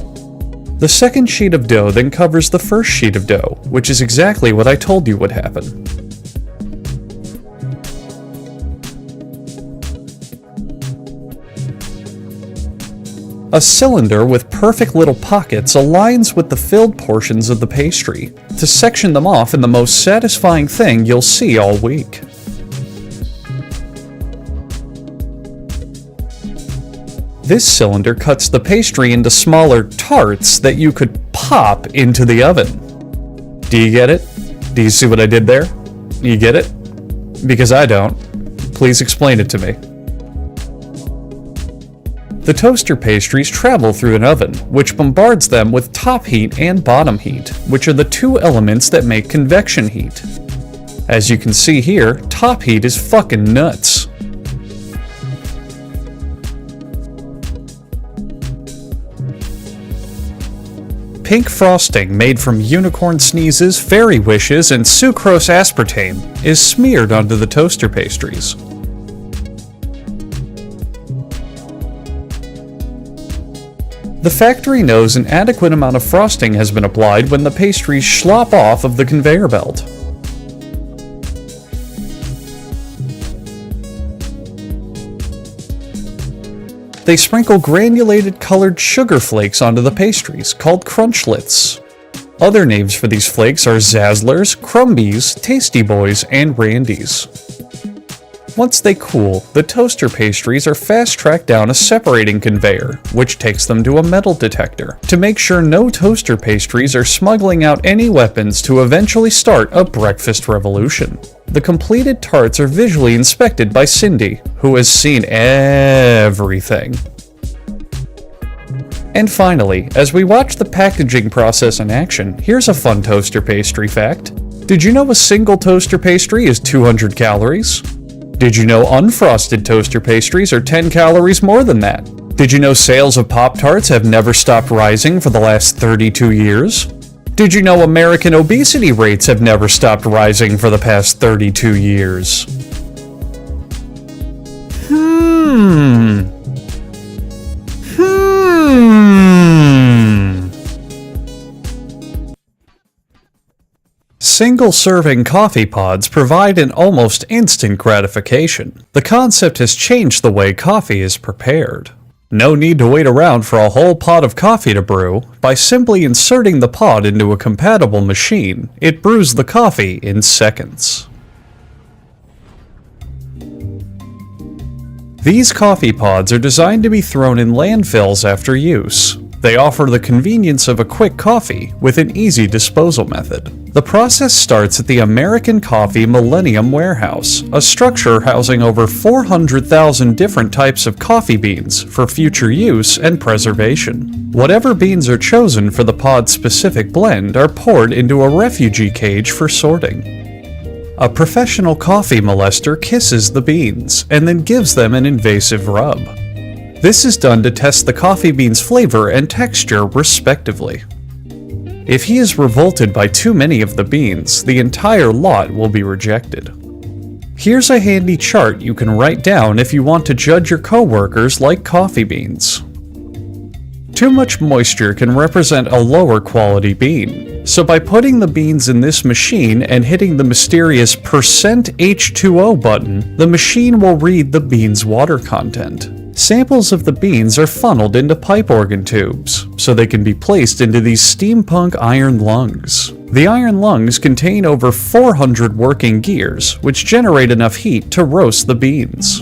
The second sheet of dough then covers the first sheet of dough, which is exactly what I told you would happen. A cylinder with perfect little pockets aligns with the filled portions of the pastry to section them off in the most satisfying thing you'll see all week. This cylinder cuts the pastry into smaller tarts that you could pop into the oven. Do you get it? Do you see what I did there? You get it? Because I don't. Please explain it to me. The toaster pastries travel through an oven, which bombards them with top heat and bottom heat, which are the two elements that make convection heat. As you can see here, top heat is fucking nuts. Pink frosting made from unicorn sneezes, fairy wishes, and sucrose aspartame is smeared onto the toaster pastries. The factory knows an adequate amount of frosting has been applied when the pastries slop off of the conveyor belt. They sprinkle granulated colored sugar flakes onto the pastries, called crunchlets. Other names for these flakes are Zazzlers, Crumbies, Tasty Boys, and Randies. Once they cool, the toaster pastries are fast-tracked down a separating conveyor, which takes them to a metal detector, to make sure no toaster pastries are smuggling out any weapons to eventually start a breakfast revolution. The completed tarts are visually inspected by Cindy, who has seen everything. And finally, as we watch the packaging process in action, here's a fun toaster pastry fact. Did you know a single toaster pastry is 200 calories? Did you know unfrosted toaster pastries are 10 calories more than that? Did you know sales of Pop-Tarts have never stopped rising for the last 32 years? Did you know American obesity rates have never stopped rising for the past 32 years? Single-serving coffee pods provide an almost instant gratification. The concept has changed the way coffee is prepared. No need to wait around for a whole pot of coffee to brew. By simply inserting the pod into a compatible machine, it brews the coffee in seconds. These coffee pods are designed to be thrown in landfills after use. They offer the convenience of a quick coffee with an easy disposal method. The process starts at the American Coffee Millennium Warehouse, a structure housing over 400,000 different types of coffee beans for future use and preservation. Whatever beans are chosen for the pod's specific blend are poured into a refugee cage for sorting. A professional coffee molester kisses the beans and then gives them an invasive rub. This is done to test the coffee bean's flavor and texture respectively. If he is revolted by too many of the beans, the entire lot will be rejected. Here's a handy chart you can write down if you want to judge your coworkers like coffee beans. Too much moisture can represent a lower quality bean, so by putting the beans in this machine and hitting the mysterious %H2O button, the machine will read the bean's water content. Samples of the beans are funneled into pipe organ tubes, so they can be placed into these steampunk iron lungs. The iron lungs contain over 400 working gears, which generate enough heat to roast the beans.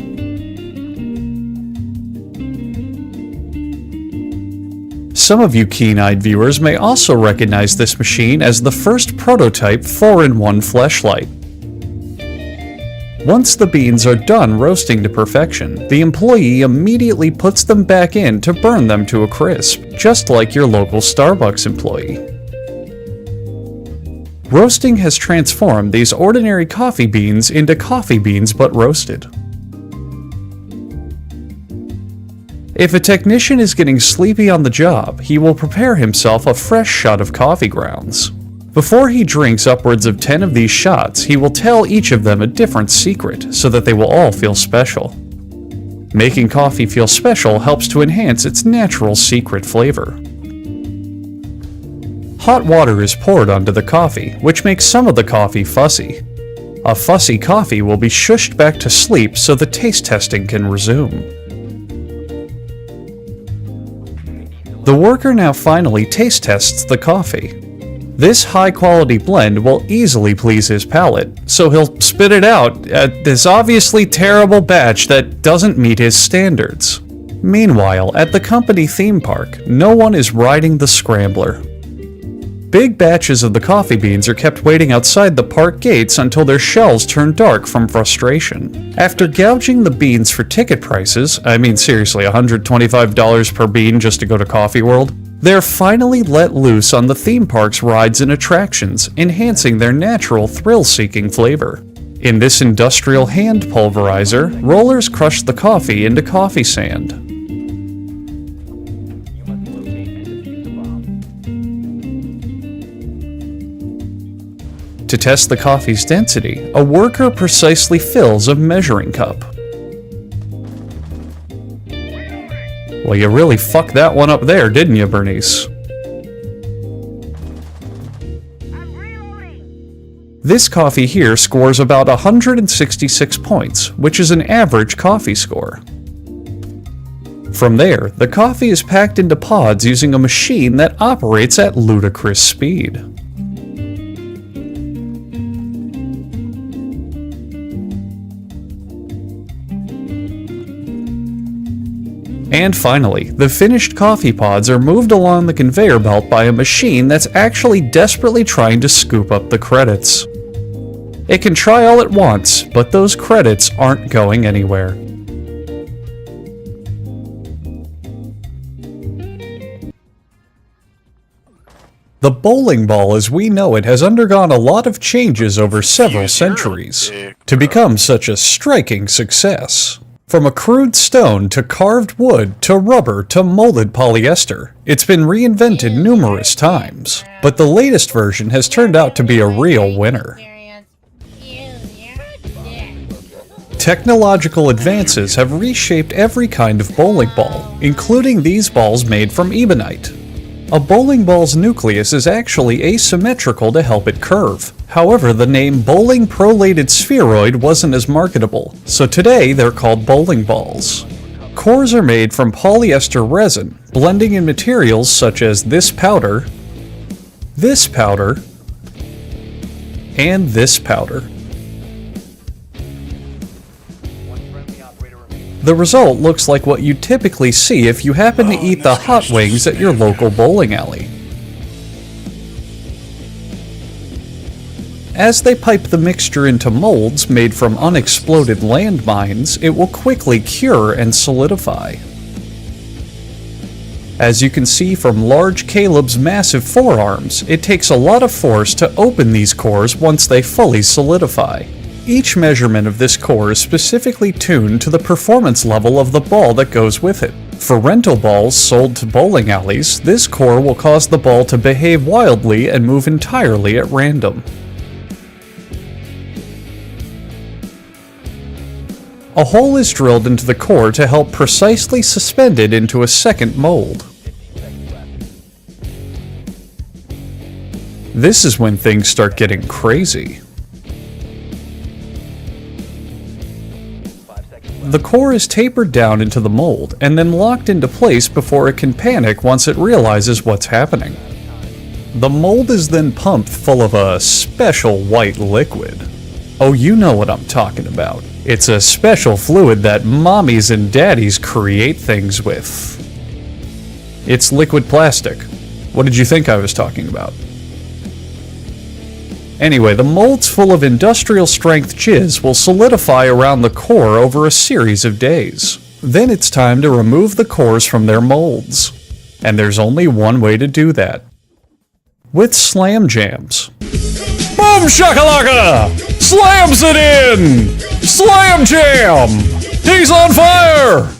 Some of you keen-eyed viewers may also recognize this machine as the first prototype 4-in-1 fleshlight. Once the beans are done roasting to perfection, the employee immediately puts them back in to burn them to a crisp, just like your local Starbucks employee. Roasting has transformed these ordinary coffee beans into coffee beans but roasted. If a technician is getting sleepy on the job, he will prepare himself a fresh shot of coffee grounds. Before he drinks upwards of 10 of these shots, he will tell each of them a different secret so that they will all feel special. Making coffee feel special helps to enhance its natural secret flavor. Hot water is poured onto the coffee, which makes some of the coffee fussy. A fussy coffee will be shushed back to sleep so the taste testing can resume. The worker now finally taste tests the coffee. This high-quality blend will easily please his palate, so he'll spit it out at this obviously terrible batch that doesn't meet his standards. Meanwhile, at the company theme park, no one is riding the scrambler. Big batches of the coffee beans are kept waiting outside the park gates until their shells turn dark from frustration. After gouging the beans for ticket prices, I mean seriously, $125 per bean just to go to Coffee World, they're finally let loose on the theme park's rides and attractions, enhancing their natural thrill-seeking flavor. In this industrial hand pulverizer, rollers crush the coffee into coffee sand. To test the coffee's density, a worker precisely fills a measuring cup. Well, you really fucked that one up there, didn't you, Bernice? This coffee here scores about 166 points, which is an average coffee score. From there, the coffee is packed into pods using a machine that operates at ludicrous speed. And finally, the finished coffee pods are moved along the conveyor belt by a machine that's actually desperately trying to scoop up the credits. It can try all it wants, but those credits aren't going anywhere. The bowling ball as we know it has undergone a lot of changes over several centuries to become such a striking success. From a crude stone to carved wood to rubber to molded polyester, it's been reinvented numerous times, but the latest version has turned out to be a real winner. Technological advances have reshaped every kind of bowling ball, including these balls made from ebonite. A bowling ball's nucleus is actually asymmetrical to help it curve. However, the name bowling prolated spheroid wasn't as marketable, so today they're called bowling balls. Cores are made from polyester resin, blending in materials such as this powder, and this powder. The result looks like what you'd typically see if you happen to eat the hot wings at your local bowling alley. As they pipe the mixture into molds made from unexploded landmines, it will quickly cure and solidify. As you can see from large Caleb's massive forearms, it takes a lot of force to open these cores once they fully solidify. Each measurement of this core is specifically tuned to the performance level of the ball that goes with it. For rental balls sold to bowling alleys, this core will cause the ball to behave wildly and move entirely at random. A hole is drilled into the core to help precisely suspend it into a second mold. This is when things start getting crazy. The core is tapered down into the mold and then locked into place before it can panic once it realizes what's happening. The mold is then pumped full of a special white liquid. Oh, you know what I'm talking about. It's a special fluid that mommies and daddies create things with. It's liquid plastic. What did you think I was talking about? Anyway, the molds full of industrial-strength jizz will solidify around the core over a series of days. Then it's time to remove the cores from their molds. And there's only one way to do that. With slam jams. Boom shakalaka! Slams it in! Slam jam! He's on fire!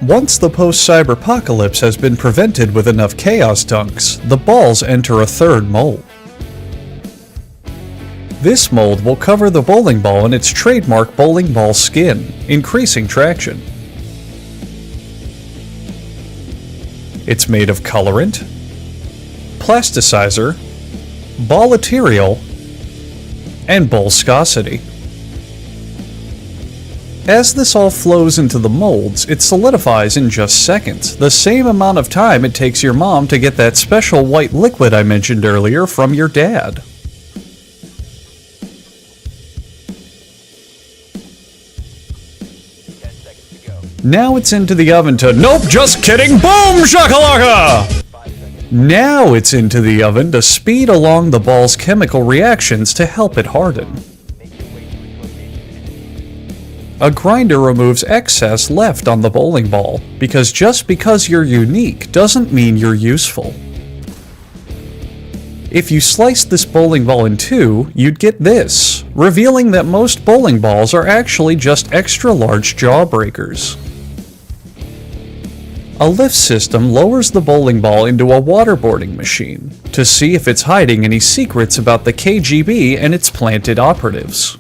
Once the post-cyberpocalypse has been prevented with enough chaos dunks, the balls enter a third mold. This mold will cover the bowling ball in its trademark bowling ball skin, increasing traction. It's made of colorant, plasticizer, ball material, and bolscosity. As this all flows into the molds, it solidifies in just seconds, the same amount of time it takes your mom to get that special white liquid I mentioned earlier from your dad. Now it's into the oven to— nope, just kidding! Boom shakalaka! Now it's into the oven to speed along the ball's chemical reactions to help it harden. A grinder removes excess left on the bowling ball, because just because you're unique doesn't mean you're useful. If you sliced this bowling ball in two, you'd get this, revealing that most bowling balls are actually just extra large jawbreakers. A lift system lowers the bowling ball into a waterboarding machine to see if it's hiding any secrets about the KGB and its planted operatives.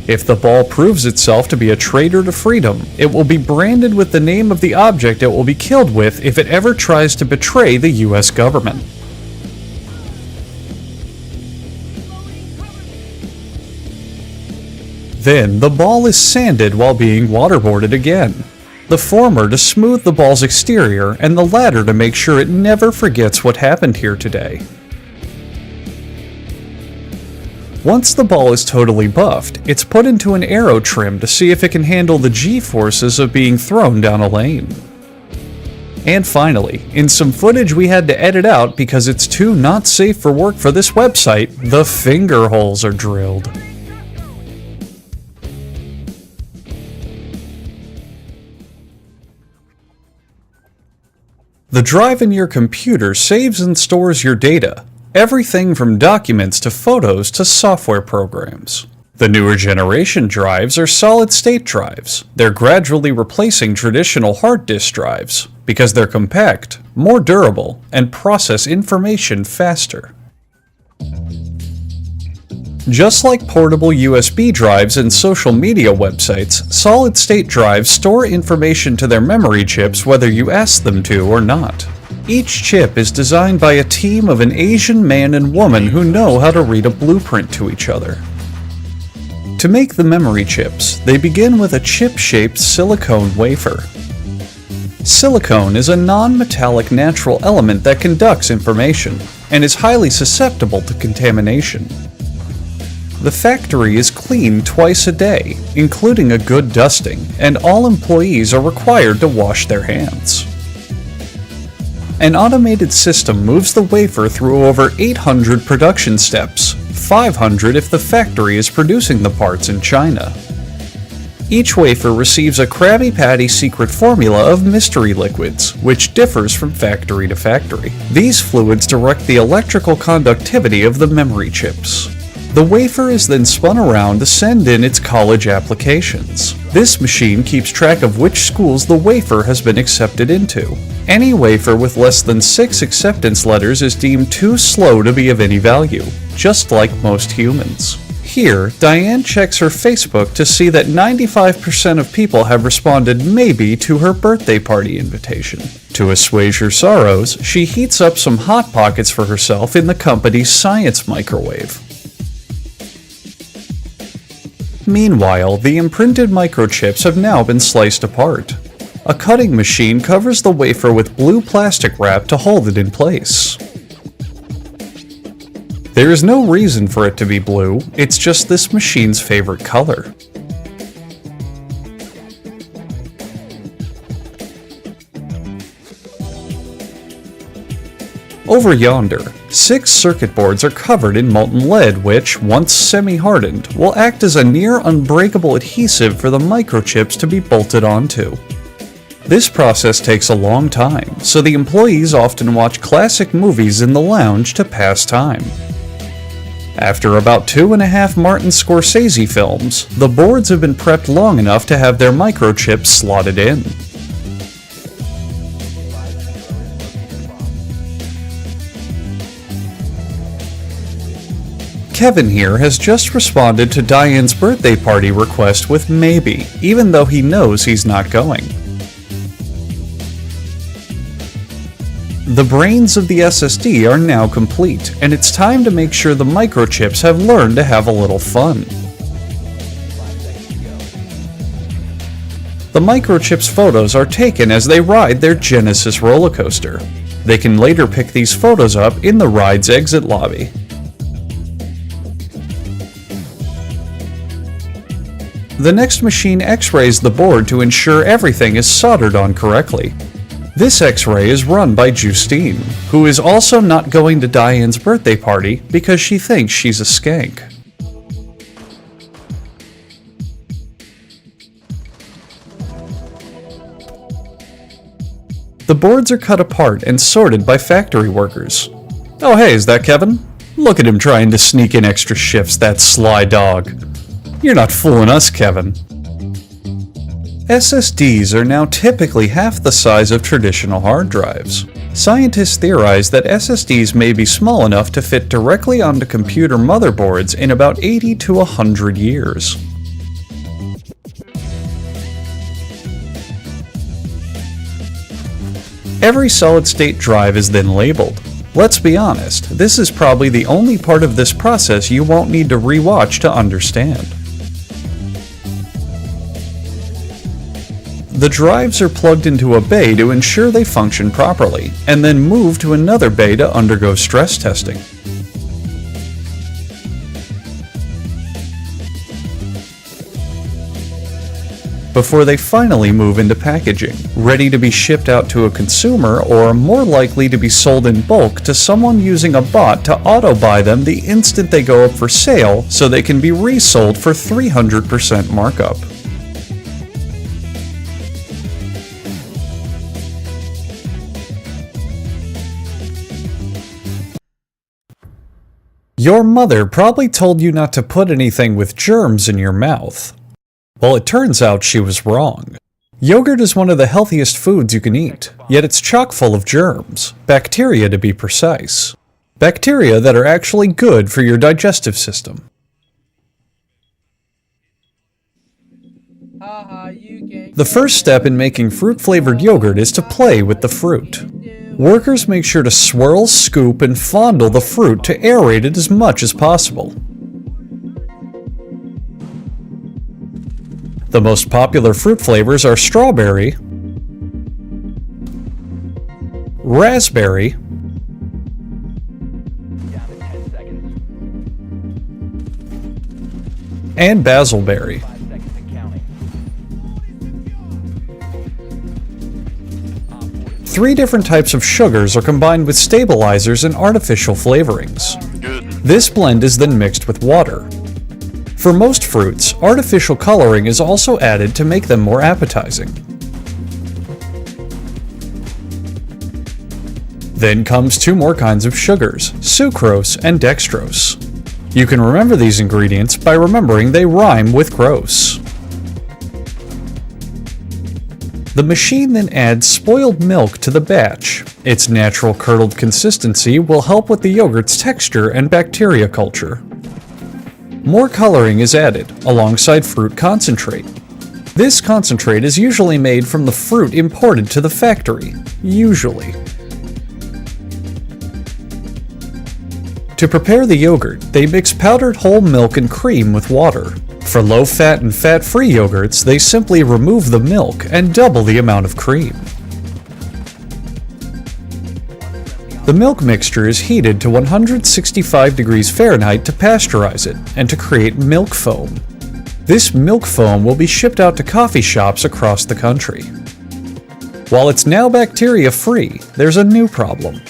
If the ball proves itself to be a traitor to freedom, it will be branded with the name of the object it will be killed with if it ever tries to betray the US government. Then, the ball is sanded while being waterboarded again. The former to smooth the ball's exterior, and the latter to make sure it never forgets what happened here today. Once the ball is totally buffed, it's put into an aero trim to see if it can handle the G-forces of being thrown down a lane. And finally, in some footage we had to edit out because it's too not safe for work for this website, the finger holes are drilled. The drive in your computer saves and stores your data, everything from documents to photos to software programs. The newer generation drives are solid-state drives. They're gradually replacing traditional hard disk drives because they're compact, more durable, and process information faster. Just like portable USB drives and social media websites, solid-state drives store information to their memory chips whether you ask them to or not. Each chip is designed by a team of an Asian man and woman who know how to read a blueprint to each other. To make the memory chips, they begin with a chip-shaped silicone wafer. Silicone is a non-metallic natural element that conducts information, and is highly susceptible to contamination. The factory is cleaned twice a day, including a good dusting, and all employees are required to wash their hands. An automated system moves the wafer through over 800 production steps, 500 if the factory is producing the parts in China. Each wafer receives a Krabby Patty secret formula of mystery liquids, which differs from factory to factory. These fluids direct the electrical conductivity of the memory chips. The wafer is then spun around to send in its college applications. This machine keeps track of which schools the wafer has been accepted into. Any wafer with less than 6 acceptance letters is deemed too slow to be of any value, just like most humans. Here, Diane checks her Facebook to see that 95% of people have responded maybe to her birthday party invitation. To assuage her sorrows, she heats up some Hot Pockets for herself in the company's science microwave. Meanwhile, the imprinted microchips have now been sliced apart. A cutting machine covers the wafer with blue plastic wrap to hold it in place. There is no reason for it to be blue, it's just this machine's favorite color. Over yonder, 6 circuit boards are covered in molten lead which, once semi-hardened, will act as a near unbreakable adhesive for the microchips to be bolted onto. This process takes a long time, so the employees often watch classic movies in the lounge to pass time. After about 2.5 Martin Scorsese films, the boards have been prepped long enough to have their microchips slotted in. Kevin here has just responded to Diane's birthday party request with maybe, even though he knows he's not going. The brains of the SSD are now complete, and it's time to make sure the microchips have learned to have a little fun. The microchips' photos are taken as they ride their Genesis roller coaster. They can later pick these photos up in the ride's exit lobby. The next machine X-rays the board to ensure everything is soldered on correctly. This X-ray is run by Justine, who is also not going to Diane's birthday party because she thinks she's a skank. The boards are cut apart and sorted by factory workers. Oh hey, is that Kevin? Look at him trying to sneak in extra shifts, that sly dog. You're not fooling us, Kevin. SSDs are now typically half the size of traditional hard drives. Scientists theorize that SSDs may be small enough to fit directly onto computer motherboards in about 80 to 100 years. Every solid-state drive is then labeled. Let's be honest, this is probably the only part of this process you won't need to re-watch to understand. The drives are plugged into a bay to ensure they function properly, and then moved to another bay to undergo stress testing. Before they finally move into packaging, ready to be shipped out to a consumer or more likely to be sold in bulk to someone using a bot to auto-buy them the instant they go up for sale so they can be resold for 300% markup. Your mother probably told you not to put anything with germs in your mouth. Well, it turns out she was wrong. Yogurt is one of the healthiest foods you can eat, yet it's chock full of germs, bacteria to be precise. Bacteria that are actually good for your digestive system. The first step in making fruit-flavored yogurt is to play with the fruit. Workers make sure to swirl, scoop, and fondle the fruit to aerate it as much as possible. The most popular fruit flavors are strawberry, raspberry, Down to 10 seconds. and basilberry. 5 seconds and counting. 3 different types of sugars are combined with stabilizers and artificial flavorings. This blend is then mixed with water. For most fruits, artificial coloring is also added to make them more appetizing. Then comes 2 more kinds of sugars, sucrose and dextrose. You can remember these ingredients by remembering they rhyme with gross. The machine then adds spoiled milk to the batch. Its natural curdled consistency will help with the yogurt's texture and bacteria culture. More coloring is added, alongside fruit concentrate. This concentrate is usually made from the fruit imported to the factory, usually. To prepare the yogurt, they mix powdered whole milk and cream with water. For low-fat and fat-free yogurts, they simply remove the milk and double the amount of cream. The milk mixture is heated to 165 degrees Fahrenheit to pasteurize it and to create milk foam. This milk foam will be shipped out to coffee shops across the country. While it's now bacteria-free, there's a new problem.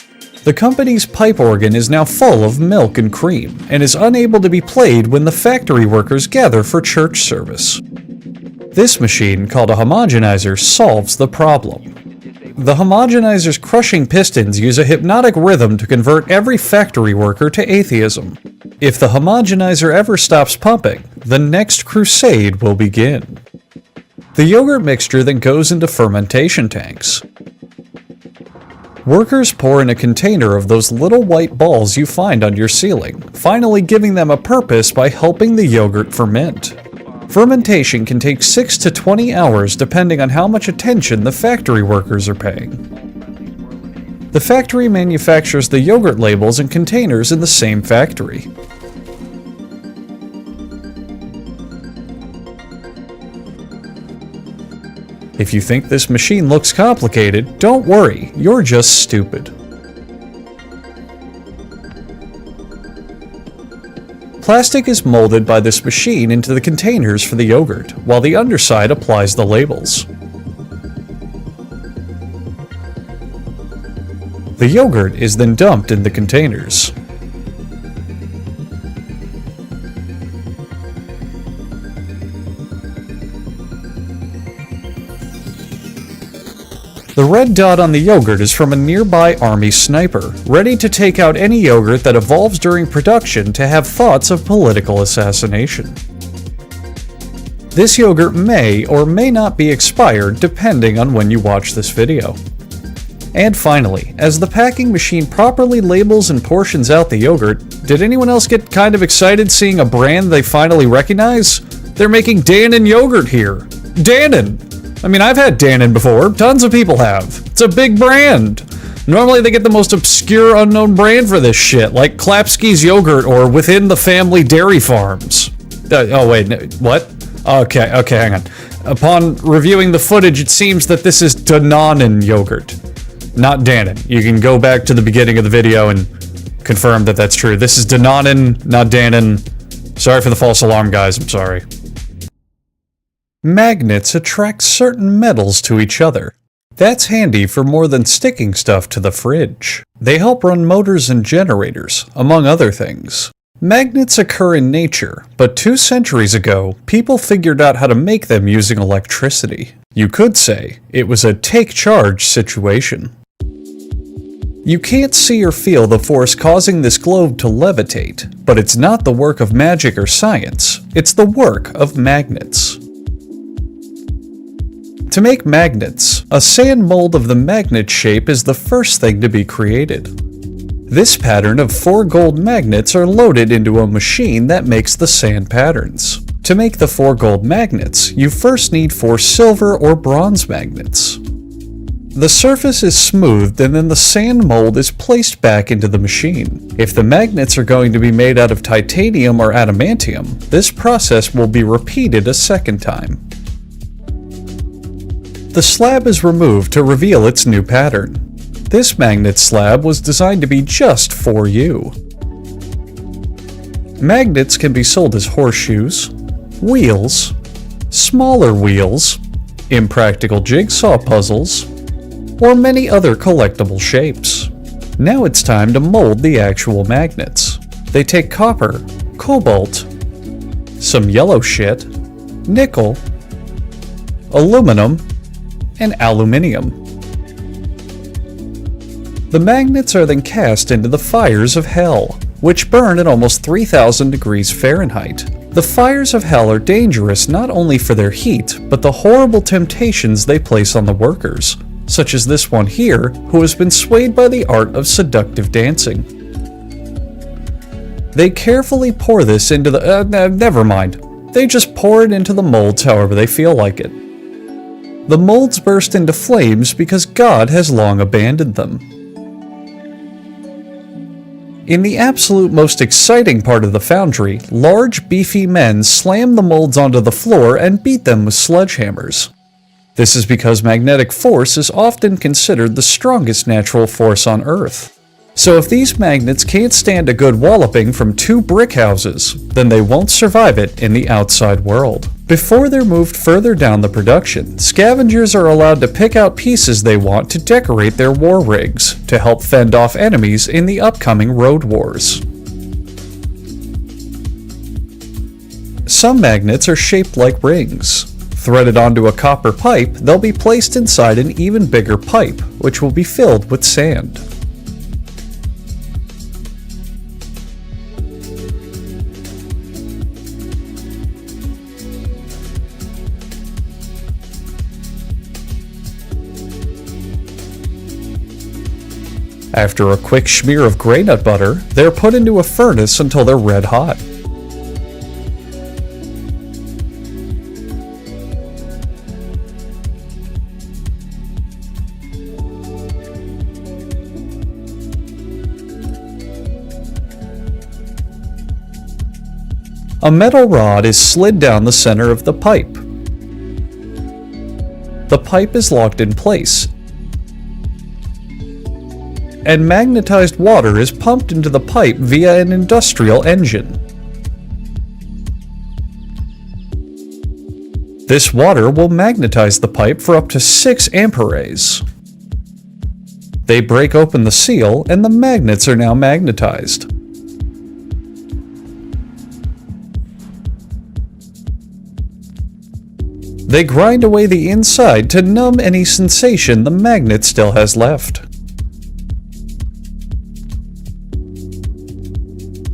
The company's pipe organ is now full of milk and cream and is unable to be played when the factory workers gather for church service. This machine, called a homogenizer, solves the problem. The homogenizer's crushing pistons use a hypnotic rhythm to convert every factory worker to atheism. If the homogenizer ever stops pumping, the next crusade will begin. The yogurt mixture then goes into fermentation tanks. Workers pour in a container of those little white balls you find on your ceiling, finally giving them a purpose by helping the yogurt ferment. Fermentation can take 6 to 20 hours depending on how much attention the factory workers are paying. The factory manufactures the yogurt labels and containers in the same factory. If you think this machine looks complicated, don't worry, you're just stupid. Plastic is molded by this machine into the containers for the yogurt, while the underside applies the labels. The yogurt is then dumped in the containers. The red dot on the yogurt is from a nearby army sniper, ready to take out any yogurt that evolves during production to have thoughts of political assassination. This yogurt may or may not be expired depending on when you watch this video. And finally, as the packing machine properly labels and portions out the yogurt, did anyone else get kind of excited seeing a brand they finally recognize? They're making Dannon yogurt here. Dannon! I mean, I've had Dannon before, tons of people have. It's a big brand. Normally they get the most obscure unknown brand for this shit, like Klapsky's Yogurt or Within the Family Dairy Farms. Oh wait, no, what? Okay, hang on. Upon reviewing the footage, it seems that this is Dannon yogurt, not Dannon. You can go back to the beginning of the video and confirm that that's true. This is Dannon, not Dannon. Sorry for the false alarm, guys, I'm sorry. Magnets attract certain metals to each other. That's handy for more than sticking stuff to the fridge. They help run motors and generators, among other things. Magnets occur in nature, but 2 centuries ago, people figured out how to make them using electricity. You could say it was a take charge situation. You can't see or feel the force causing this globe to levitate, but it's not the work of magic or science, it's the work of magnets. To make magnets, a sand mold of the magnet shape is the first thing to be created. This pattern of 4 gold magnets are loaded into a machine that makes the sand patterns. To make the 4 gold magnets, you first need 4 silver or bronze magnets. The surface is smoothed and then the sand mold is placed back into the machine. If the magnets are going to be made out of titanium or adamantium, this process will be repeated a second time. The slab is removed to reveal its new pattern. This magnet slab was designed to be just for you. Magnets can be sold as horseshoes, wheels, smaller wheels, impractical jigsaw puzzles, or many other collectible shapes. Now it's time to mold the actual magnets. They take copper, cobalt, some yellow shit, nickel, aluminum, and aluminium. The magnets are then cast into the fires of hell, which burn at almost 3,000 degrees Fahrenheit. The fires of hell are dangerous not only for their heat, but the horrible temptations they place on the workers, such as this one here, who has been swayed by the art of seductive dancing. They carefully pour this into the... never mind. They just pour it into the molds however they feel like it. The molds burst into flames because God has long abandoned them. In the absolute most exciting part of the foundry, large, beefy men slam the molds onto the floor and beat them with sledgehammers. This is because magnetic force is often considered the strongest natural force on Earth. So if these magnets can't stand a good walloping from 2 brick houses, then they won't survive it in the outside world. Before they're moved further down the production, scavengers are allowed to pick out pieces they want to decorate their war rigs, to help fend off enemies in the upcoming road wars. Some magnets are shaped like rings. Threaded onto a copper pipe, they'll be placed inside an even bigger pipe, which will be filled with sand. After a quick smear of grey nut butter, they're put into a furnace until they're red hot. A metal rod is slid down the center of the pipe. The pipe is locked in place, and magnetized water is pumped into the pipe via an industrial engine. This water will magnetize the pipe for up to 6 amperes. They break open the seal and the magnets are now magnetized. They grind away the inside to numb any sensation the magnet still has left.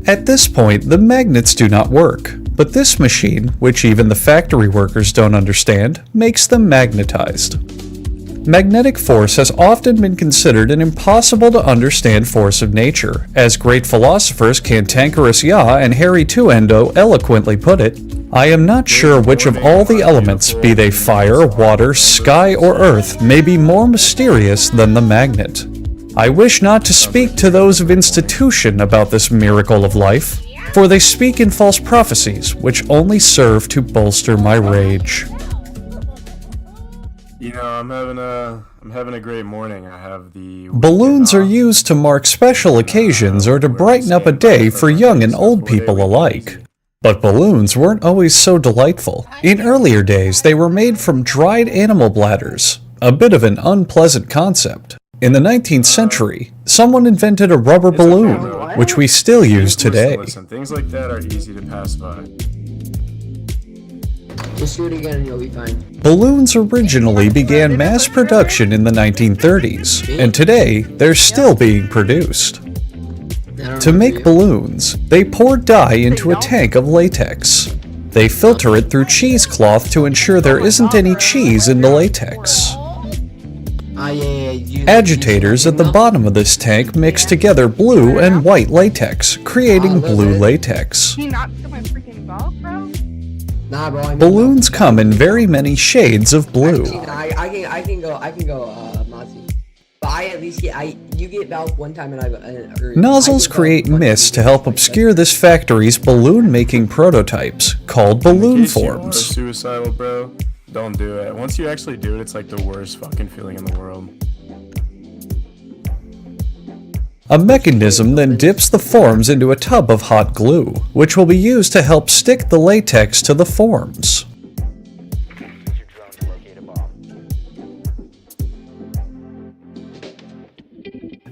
At this point, the magnets do not work. But this machine, which even the factory workers don't understand, makes them magnetized. Magnetic force has often been considered an impossible to understand force of nature. As great philosophers Cantankerous Yah and Harry Tuendo eloquently put it, I am not sure which of all the elements, be they fire, water, sky, or earth, may be more mysterious than the magnet. I wish not to speak to those of institution about this miracle of life, for they speak in false prophecies, which only serve to bolster my rage. You know, I'm having a great morning. I have the Balloons are used to mark special occasions or to brighten up a day for young and old people alike. But balloons weren't always so delightful. In earlier days, they were made from dried animal bladders, a bit of an unpleasant concept. In the 19th century, someone invented a rubber balloon, which we still use today. Listen, things like that are easy to pass by. Just do it again and you'll be fine. Balloons originally began mass production in the 1930s, and today they're still being produced. To make balloons, they pour dye into a tank of latex. They filter it through cheesecloth to ensure there isn't any cheese in the latex. Agitators at the bottom of this tank mix together blue and white latex, creating blue latex. Can you not steal my freaking ball, bro? Nah, bro. Balloons come in very many shades of blue. I can go, Mozzie. But I at least you get Valk one time and I go. Nozzles create mist to help obscure this factory's balloon-making prototypes, called balloon In case you are forms. suicidal, bro. Don't do it. Once you actually do it, it's like the worst fucking feeling in the world. A mechanism then dips the forms into a tub of hot glue, which will be used to help stick the latex to the forms. Use your drone to locate a bomb.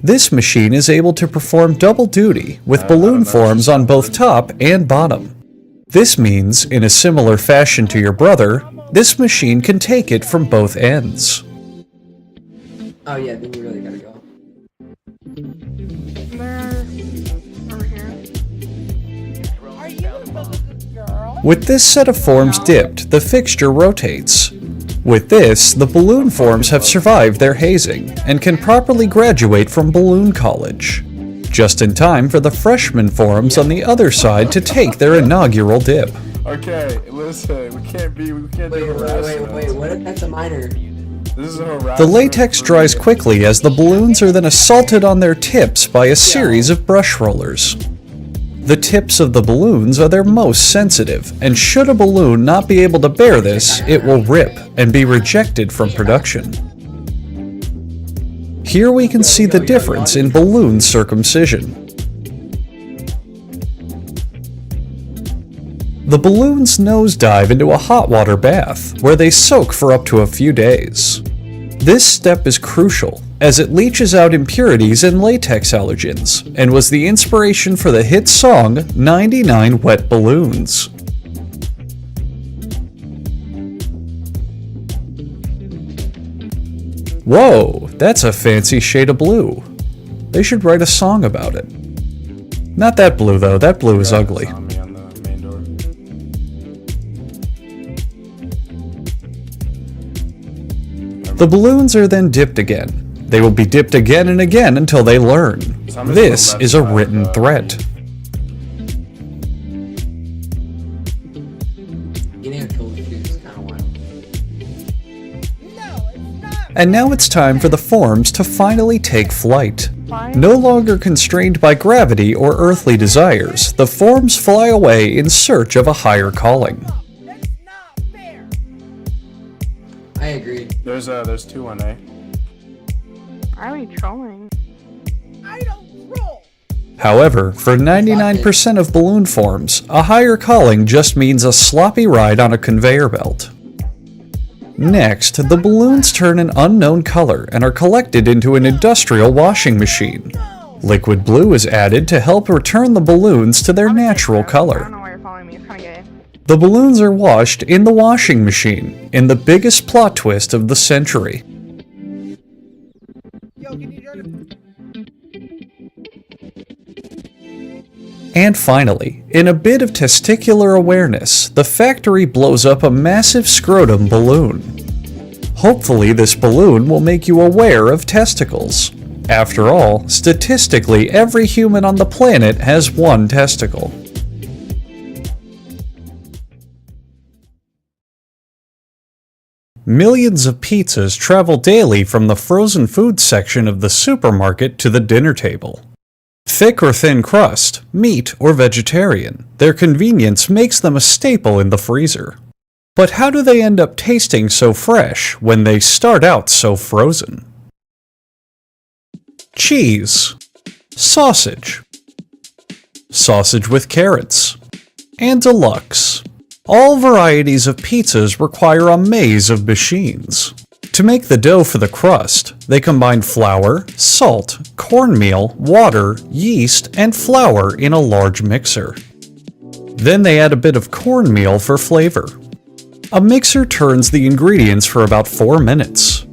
This machine is able to perform double duty with balloon forms on both top and bottom. This means, in a similar fashion to your brother, this machine can take it from both ends. Oh yeah, then you really gotta go. They're over here. Drone found the bomb. With this set of forms dipped, the fixture rotates. With this, the balloon forms have survived their hazing and can properly graduate from balloon college, just in time for the freshman forms on the other side to take their inaugural dip. Okay, listen, we can't do harassment. Wait, what if that's a minor? This is a harassment. The latex dries quickly as the balloons are then assaulted on their tips by a series of brush rollers. The tips of the balloons are their most sensitive, and should a balloon not be able to bear this, it will rip and be rejected from production. Here we can see the difference in balloon circumcision. The balloons nosedive into a hot water bath, where they soak for up to a few days. This step is crucial, as it leaches out impurities and latex allergens, and was the inspiration for the hit song 99 Wet Balloons. Whoa, that's a fancy shade of blue. They should write a song about it. Not that blue though, that blue is ugly. Zombie on the main door. The balloons are then dipped again. They will be dipped again and again until they learn. This is a written threat. Getting a kill with is kind of wild. And now it's time for the forms to finally take flight. No longer constrained by gravity or earthly desires, the forms fly away in search of a higher calling. I agree. There's two on A. Why are we trolling? However, for 99% of balloon forms, a higher calling just means a sloppy ride on a conveyor belt. Next, the balloons turn an unknown color and are collected into an industrial washing machine. Liquid blue is added to help return the balloons to their natural I don't color. know why you're following me. It's kind of gay. The balloons are washed in the washing machine, in the biggest plot twist of the century. And finally, in a bit of testicular awareness, the factory blows up a massive scrotum balloon. Hopefully this balloon will make you aware of testicles. After all, statistically, every human on the planet has one testicle. Millions of pizzas travel daily from the frozen food section of the supermarket to the dinner table. Thick or thin crust, meat or vegetarian, their convenience makes them a staple in the freezer. But how do they end up tasting so fresh when they start out so frozen? Cheese, sausage, sausage with carrots, and deluxe. All varieties of pizzas require a maze of machines. To make the dough for the crust, they combine flour, salt, cornmeal, water, yeast, and flour in a large mixer. Then they add a bit of cornmeal for flavor. A mixer turns the ingredients for about 4 minutes.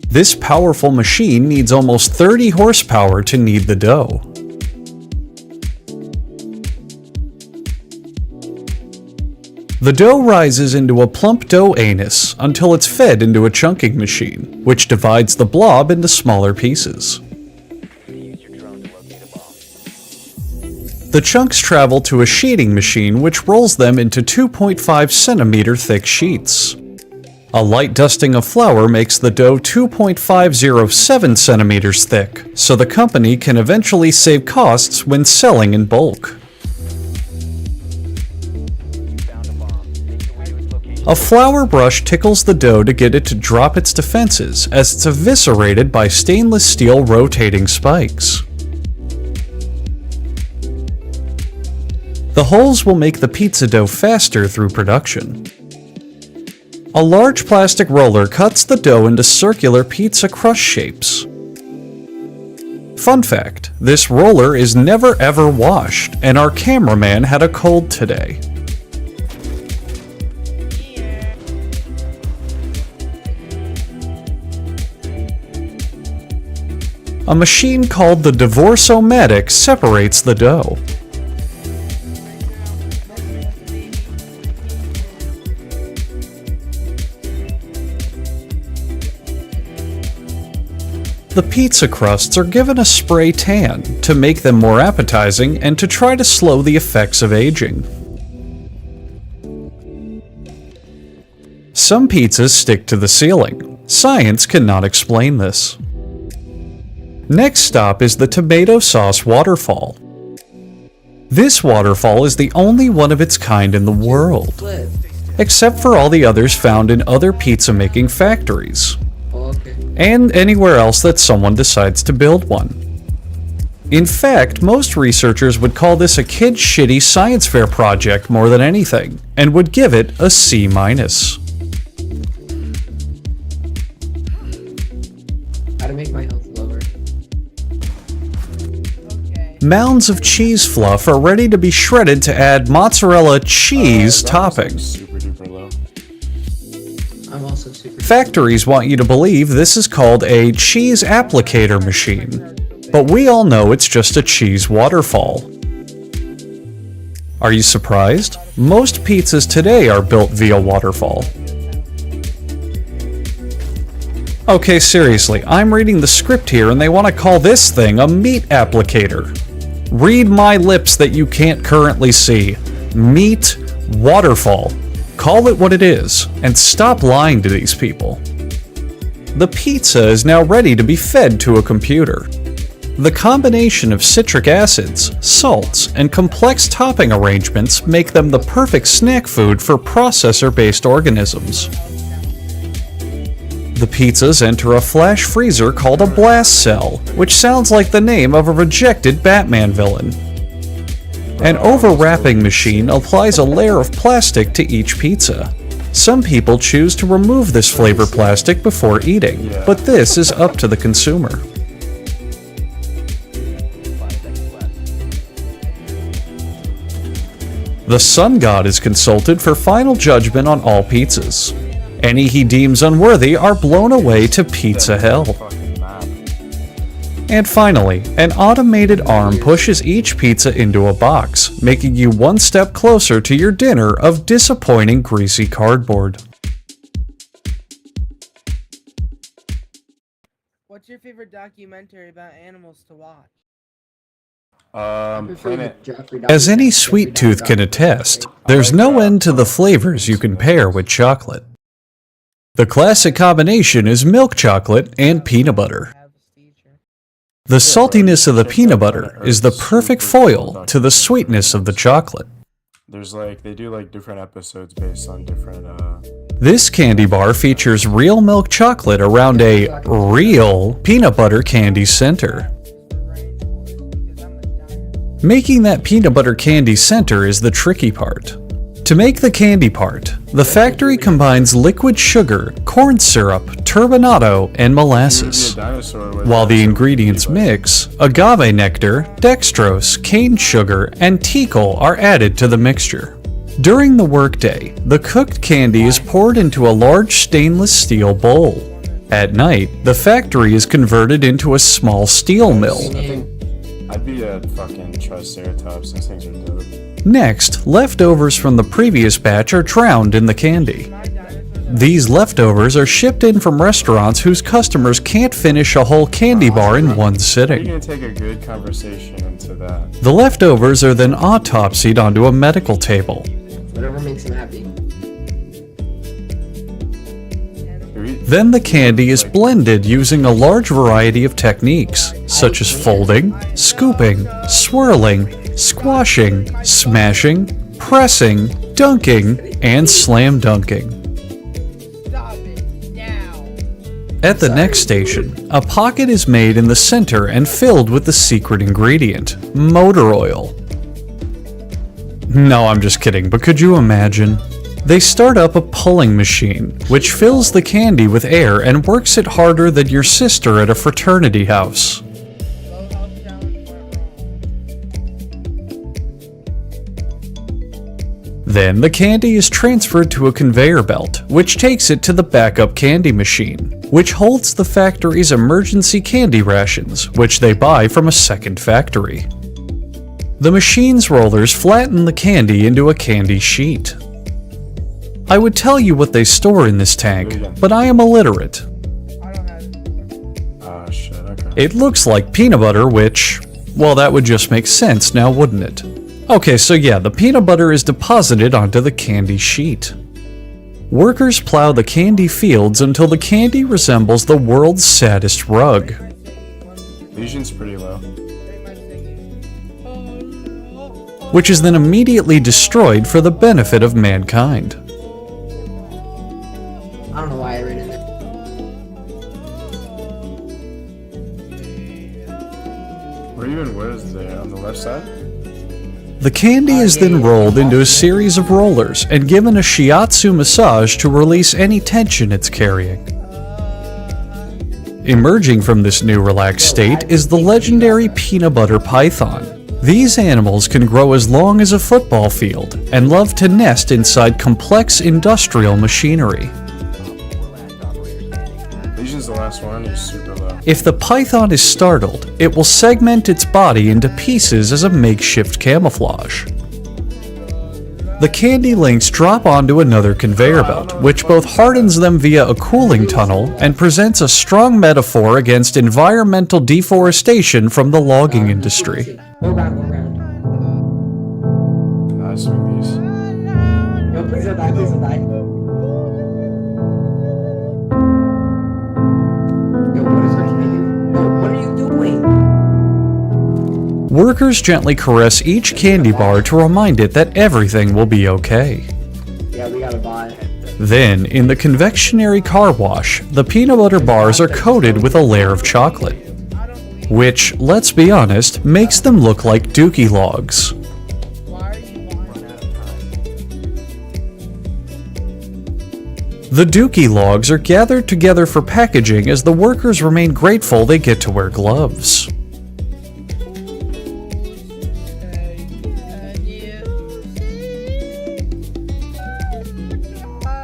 This powerful machine needs almost 30 horsepower to knead the dough. The dough rises into a plump dough anus until it's fed into a chunking machine, which divides the blob into smaller pieces. Use your drone to locate a bomb. The chunks travel to a sheeting machine which rolls them into 2.5 centimeter thick sheets. A light dusting of flour makes the dough 2.507 centimeters thick, so the company can eventually save costs when selling in bulk. A flour brush tickles the dough to get it to drop its defenses as it's eviscerated by stainless steel rotating spikes. The holes will make the pizza dough faster through production. A large plastic roller cuts the dough into circular pizza crust shapes. Fun fact, this roller is never ever washed, and our cameraman had a cold today. A machine called the Divorce-O-Matic separates the dough. The pizza crusts are given a spray tan to make them more appetizing and to try to slow the effects of aging. Some pizzas stick to the ceiling. Science cannot explain this. Next stop is the tomato sauce waterfall. This waterfall is the only one of its kind in the world, except for all the others found in other pizza making factories, and anywhere else that someone decides to build one. In fact, most researchers would call this a kid's shitty science fair project more than anything, and would give it a C-. How to make my health lower. Mounds of cheese fluff are ready to be shredded to add mozzarella cheese topping. Super duper low. I'm also super. Factories want you to believe this is called a cheese applicator machine, but we all know it's just a cheese waterfall. Are you surprised? Most pizzas today are built via waterfall. Okay, seriously, I'm reading the script here and they want to call this thing a meat applicator. Read my lips that you can't currently see. Meat waterfall. Call it what it is, and stop lying to these people. The pizza is now ready to be fed to a computer. The combination of citric acids, salts, and complex topping arrangements make them the perfect snack food for processor-based organisms. The pizzas enter a flash freezer called a blast cell, which sounds like the name of a rejected Batman villain. An overwrapping machine applies a layer of plastic to each pizza. Some people choose to remove this flavor plastic before eating, but this is up to the consumer. The sun god is consulted for final judgment on all pizzas. Any he deems unworthy are blown away to pizza hell. Fucking map. And finally, an automated arm pushes each pizza into a box, making you one step closer to your dinner of disappointing greasy cardboard. What's your favorite documentary about animals to watch? Planet. As any sweet tooth can attest, there's no end to the flavors you can pair with chocolate. The classic combination is milk chocolate and peanut butter. The saltiness of the peanut butter is the perfect foil to the sweetness of the chocolate. There's like, they do like different episodes based on different, This candy bar features real milk chocolate around a real peanut butter candy center. Making that peanut butter candy center is the tricky part. To make the candy part, the factory combines liquid sugar, corn syrup, turbinado, and molasses. While the ingredients mix, agave nectar, dextrose, cane sugar, and tikal are added to the mixture. During the workday, the cooked candy is poured into a large stainless steel bowl. At night, the factory is converted into a small steel mill. I'd be a fucking triceratops, these things are dope. Next, leftovers from the previous batch are drowned in the candy. These leftovers are shipped in from restaurants whose customers can't finish a whole candy bar in one You're sitting. gonna take a good conversation into that. The leftovers are then autopsied onto a medical table. Whatever makes him happy. Then the candy is blended using a large variety of techniques, such as folding, scooping, swirling, squashing, smashing, pressing, dunking, and slam dunking. At the next station, a pocket is made in the center and filled with the secret ingredient, motor oil. No, I'm just kidding, but could you imagine? They start up a pulling machine, which fills the candy with air and works it harder than your sister at a fraternity house. Then the candy is transferred to a conveyor belt, which takes it to the backup candy machine, which holds the factory's emergency candy rations, which they buy from a second factory. The machine's rollers flatten the candy into a candy sheet. I would tell you what they store in this tank, but I am illiterate. Oh shit, okay. It looks like peanut butter, which, well, that would just make sense now, wouldn't it? Okay, so yeah, the peanut butter is deposited onto the candy sheet. Workers plow the candy fields until the candy resembles the world's saddest rug. Lesion's pretty low. Which is then immediately destroyed for the benefit of mankind. I don't know why I ran in there. Where even was there? On the left side? The candy is then rolled into a series of rollers and given a shiatsu massage to release any tension it's carrying. Emerging from this new relaxed state is the legendary peanut butter python. These animals can grow as long as a football field and love to nest inside complex industrial machinery. Lesion's the last one, he's super low. If the python is startled, it will segment its body into pieces as a makeshift camouflage. The candy links drop onto another conveyor belt, which both hardens them via a cooling tunnel and presents a strong metaphor against environmental deforestation from the logging industry. Go around, go around. I swing these. No, please don't die, please don't die. Yo, what is hurting you? Yo, what are you doing? Workers gently caress each candy bar to remind it that everything will be okay. Yeah, we gotta buy. Then, in the confectionery car wash, the peanut butter bars are coated with a layer of chocolate, which, let's be honest, makes them look like dookie logs. The dookie logs are gathered together for packaging as the workers remain grateful they get to wear gloves.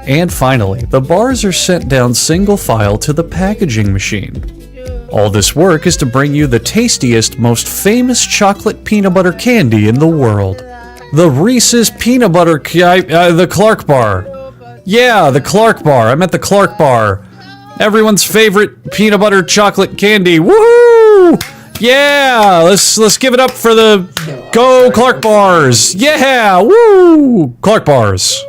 And finally, the bars are sent down single file to the packaging machine. All this work is to bring you the tastiest, most famous chocolate peanut butter candy in the world. The Reese's Peanut Butter the Clark Bar. Yeah, the Clark Bar. I'm at the Clark Bar. Everyone's favorite peanut butter chocolate candy. Woohoo! Yeah, let's give it up for the Go Clark Bars. Yeah, woo! Clark Bars.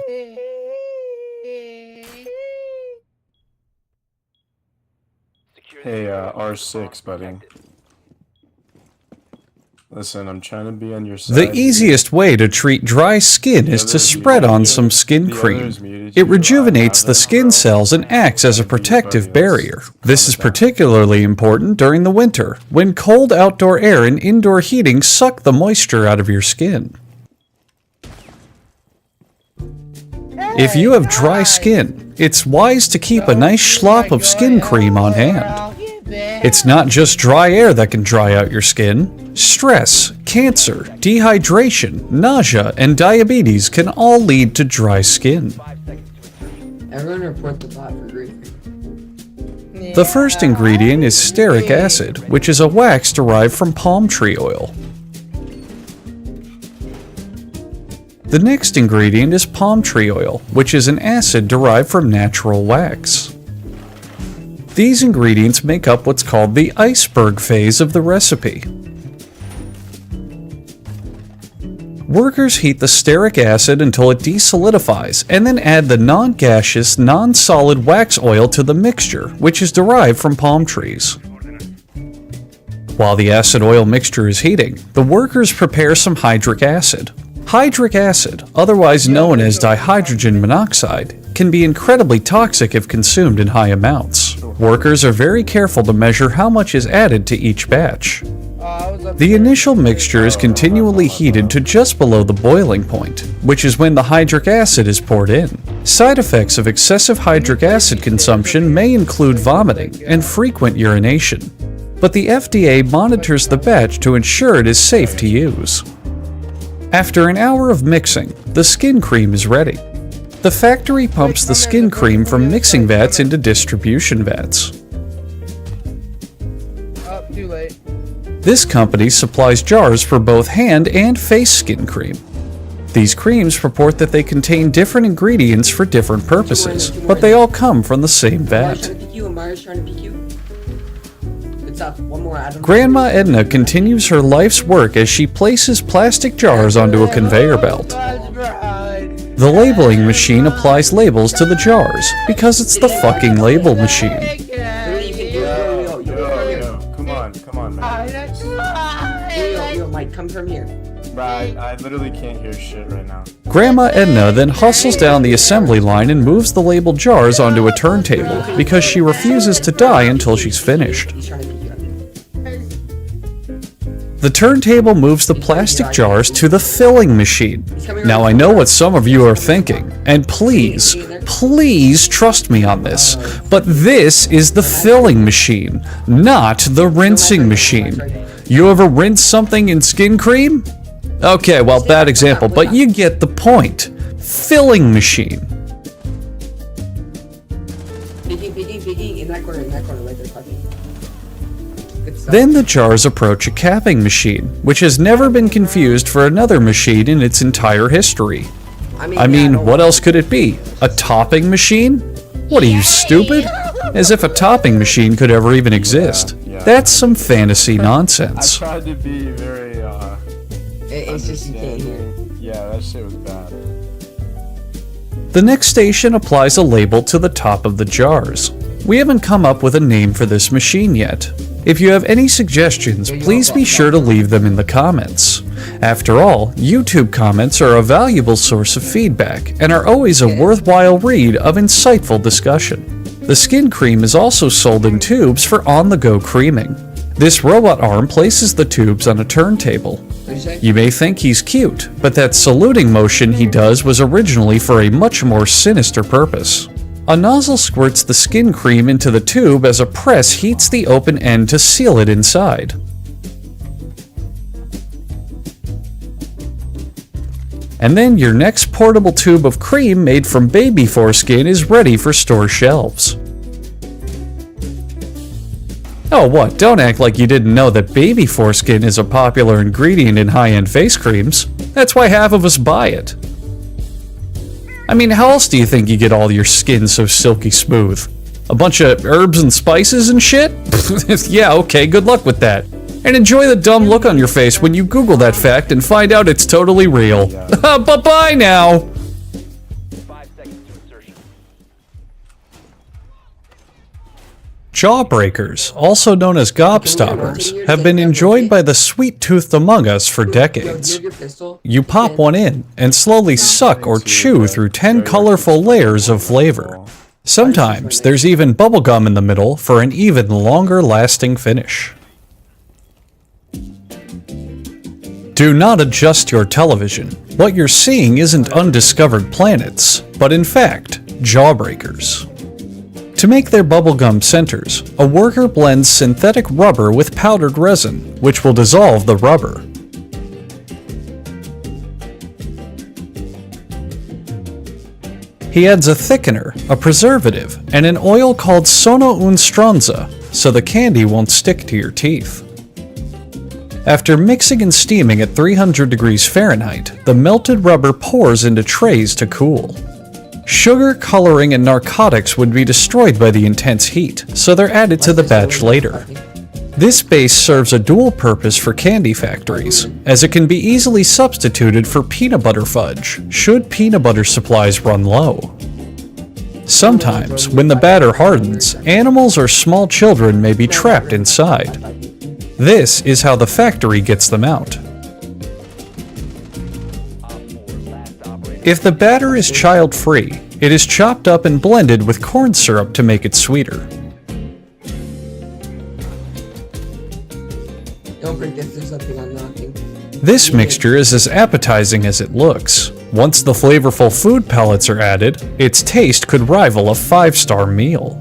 Hey, R6, buddy. Listen, I'm trying to be on your side. The easiest way to treat dry skin is to spread on some skin cream. It rejuvenates the skin cells and acts as a protective barrier. This is particularly important during the winter, when cold outdoor air and indoor heating suck the moisture out of your skin. If you have dry skin, it's wise to keep a nice schlop of skin cream on hand. It's not just dry air that can dry out your skin. Stress, cancer, dehydration, nausea, and diabetes can all lead to dry skin. Everyone report the bot for grief. The first ingredient is stearic acid, which is a wax derived from palm tree oil. The next ingredient is palm tree oil, which is an acid derived from natural wax. These ingredients make up what's called the iceberg phase of the recipe. Workers heat the stearic acid until it desolidifies and then add the non-gaseous, non-solid wax oil to the mixture, which is derived from palm trees. While the acid-oil mixture is heating, the workers prepare some hydric acid. Hydric acid, otherwise known as dihydrogen monoxide, can be incredibly toxic if consumed in high amounts. Workers are very careful to measure how much is added to each batch. The initial mixture is continually heated to just below the boiling point, which is when the hydric acid is poured in. Side effects of excessive hydric acid consumption may include vomiting and frequent urination, but the FDA monitors the batch to ensure it is safe to use. After an hour of mixing, the skin cream is ready. The factory pumps the skin cream from mixing vats into distribution vats. Oh, too late. This company supplies jars for both hand and face skin cream. These creams purport that they contain different ingredients for different purposes, but they all come from the same Amara's vat. trying to pick you. Amara's trying to pick you. Good stuff. One more. Adam. Grandma Edna continues her life's work as she places plastic jars onto a conveyor belt. The labeling machine applies labels to the jars, because it's the fucking label machine. Come on, man. Yo, Mike, come from here. I literally can't hear shit right now. Grandma Edna then hustles down the assembly line and moves the labeled jars onto a turntable, because she refuses to die until she's finished. He's trying to pick you up. The turntable moves the plastic jars to the filling machine. Now I know what some of you are thinking, and please trust me on this, but this is the filling machine, not the rinsing machine. You ever rinse something in skin cream? Okay, well, bad example, but you get the point. Filling machine. Picking, in that corner, right there, Puppy. Good stuff. Then the jars approach a capping machine, which has never been confused for another machine in its entire history. I mean, what else could it be? A topping machine? What are you, stupid? As if a topping machine could ever even exist. Yeah. That's some fantasy nonsense. I tried to be very, It's just you can't hear. Yeah, that shit was bad. The next station applies a label to the top of the jars. We haven't come up with a name for this machine yet. If you have any suggestions, please be sure to leave them in the comments. After all, YouTube comments are a valuable source of feedback and are always a worthwhile read of insightful discussion. The skin cream is also sold in tubes for on-the-go creaming. This robot arm places the tubes on a turntable. What'd you say? You may think he's cute, but that saluting motion he does was originally for a much more sinister purpose. A nozzle squirts the skin cream into the tube as a press heats the open end to seal it inside. And then your next portable tube of cream made from baby foreskin is ready for store shelves. Oh, what? Don't act like you didn't know that baby foreskin is a popular ingredient in high-end face creams. That's why half of us buy it. I mean, how else do you think you get all your skin so silky smooth? A bunch of herbs and spices and shit? Yeah, okay, good luck with that. And enjoy the dumb look on your face when you Google that fact and find out it's totally real. Bye-bye now! 5 seconds to insertion. Jawbreakers, also known as gobstoppers, have been enjoyed by the sweet-toothed among us for decades. Your pistol. You pop one in and slowly suck or chew through 10 colorful layers of flavor. Sometimes there's even bubblegum in the middle for an even longer lasting finish. Do not adjust your television. What you're seeing isn't undiscovered planets, but in fact, jawbreakers. To make their bubblegum centers, a worker blends synthetic rubber with powdered resin, which will dissolve the rubber. He adds a thickener, a preservative, and an oil called sono un stronza, so the candy won't stick to your teeth. After mixing and steaming at 300 degrees Fahrenheit, the melted rubber pours into trays to cool. Sugar, coloring, and narcotics would be destroyed by the intense heat, so they're added to the batch later. This base serves a dual purpose for candy factories, as it can be easily substituted for peanut butter fudge, should peanut butter supplies run low. Sometimes, when the batter hardens, animals or small children may be trapped inside. This is how the factory gets them out. If the batter is child-free, it is chopped up and blended with corn syrup to make it sweeter. Don't break this, there's something I'm knocking. This mixture is as appetizing as it looks. Once the flavorful food pellets are added, its taste could rival a 5-star meal.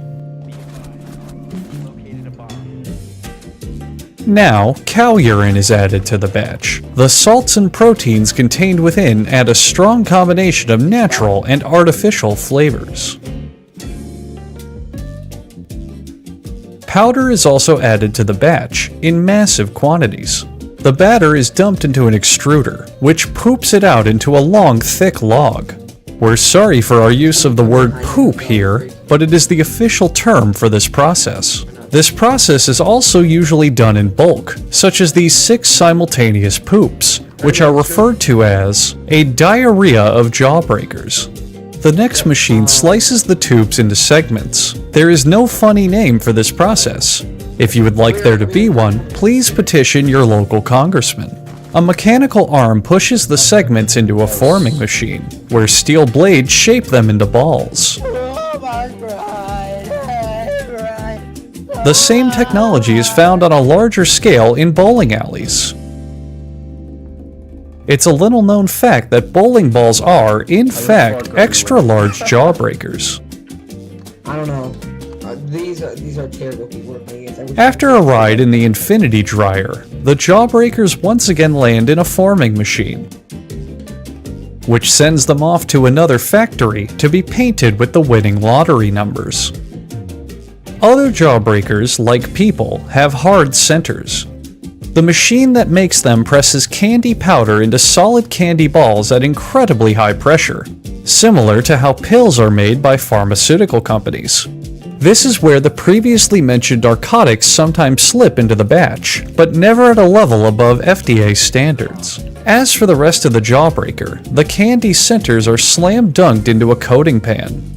Now, cow urine is added to the batch. The salts and proteins contained within add a strong combination of natural and artificial flavors. Powder is also added to the batch in massive quantities. The batter is dumped into an extruder, which poops it out into a long, thick log. We're sorry for our use of the word poop here, but it is the official term for this process. This process is also usually done in bulk, such as these 6 simultaneous poops, which are referred to as a diarrhea of jawbreakers. The next machine slices the tubes into segments. There is no funny name for this process. If you would like there to be one, please petition your local congressman. A mechanical arm pushes the segments into a forming machine, where steel blades shape them into balls. The same technology is found on a larger scale in bowling alleys. It's a little known fact that bowling balls are, in fact, extra large jawbreakers. I don't know. These are terrible people playing against. After a ride in the Infinity Dryer, the jawbreakers once again land in a forming machine, which sends them off to another factory to be painted with the winning lottery numbers. Other jawbreakers, like people, have hard centers. The machine that makes them presses candy powder into solid candy balls at incredibly high pressure, similar to how pills are made by pharmaceutical companies. This is where the previously mentioned narcotics sometimes slip into the batch, but never at a level above FDA standards. As for the rest of the jawbreaker, the candy centers are slam dunked into a coating pan.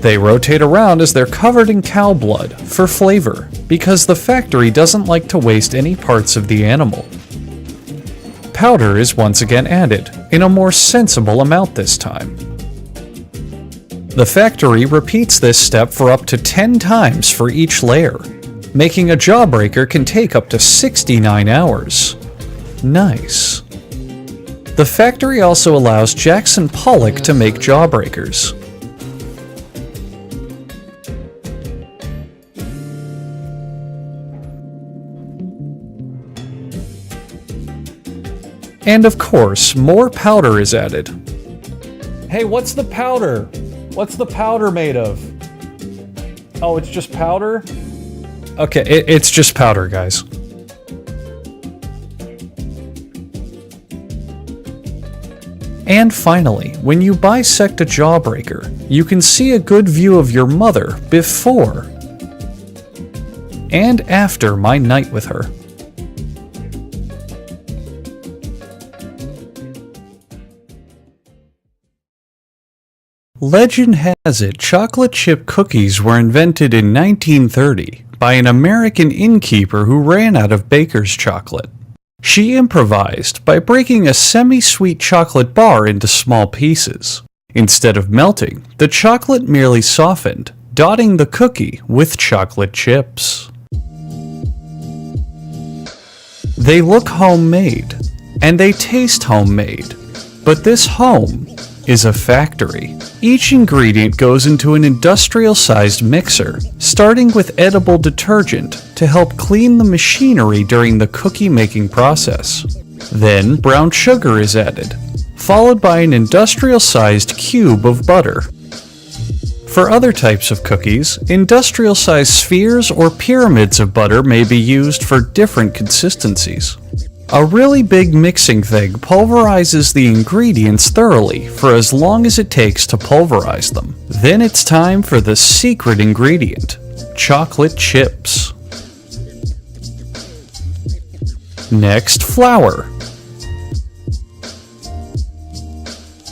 They rotate around as they're covered in cow blood for flavor, because the factory doesn't like to waste any parts of the animal. Powder is once again added, in a more sensible amount this time. The factory repeats this step for up to 10 times for each layer, making a jawbreaker can take up to 69 hours. Nice. The factory also allows Jackson Pollock to make jawbreakers. And of course, more powder is added. Hey, what's the powder? What's the powder made of? Oh, it's just powder? Okay, it's just powder, guys. And finally, when you bisect a jawbreaker, you can see a good view of your mother before and after my night with her. Legend has it chocolate chip cookies were invented in 1930 by an American innkeeper who ran out of baker's chocolate. She improvised by breaking a semi-sweet chocolate bar into small pieces. Instead of melting, the chocolate merely softened, dotting the cookie with chocolate chips. They look homemade, and they taste homemade, but this home is a factory. Each ingredient goes into an industrial-sized mixer, starting with edible detergent to help clean the machinery during the cookie-making process. Then brown sugar is added, followed by an industrial-sized cube of butter. For other types of cookies, industrial-sized spheres or pyramids of butter may be used for different consistencies. A really big mixing thing pulverizes the ingredients thoroughly for as long as it takes to pulverize them. Then it's time for the secret ingredient, chocolate chips. Next, flour.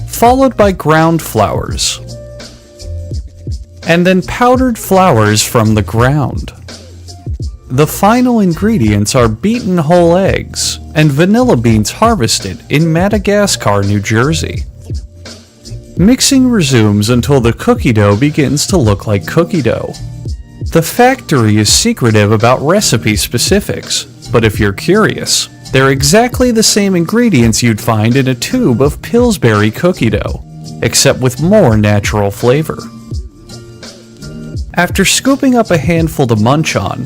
Followed by ground flours. And then powdered flours from the ground. The final ingredients are beaten whole eggs and vanilla beans harvested in Madagascar, New Jersey. Mixing resumes until the cookie dough begins to look like cookie dough. The factory is secretive about recipe specifics, but if you're curious, they're exactly the same ingredients you'd find in a tube of Pillsbury cookie dough, except with more natural flavor. After scooping up a handful to munch on,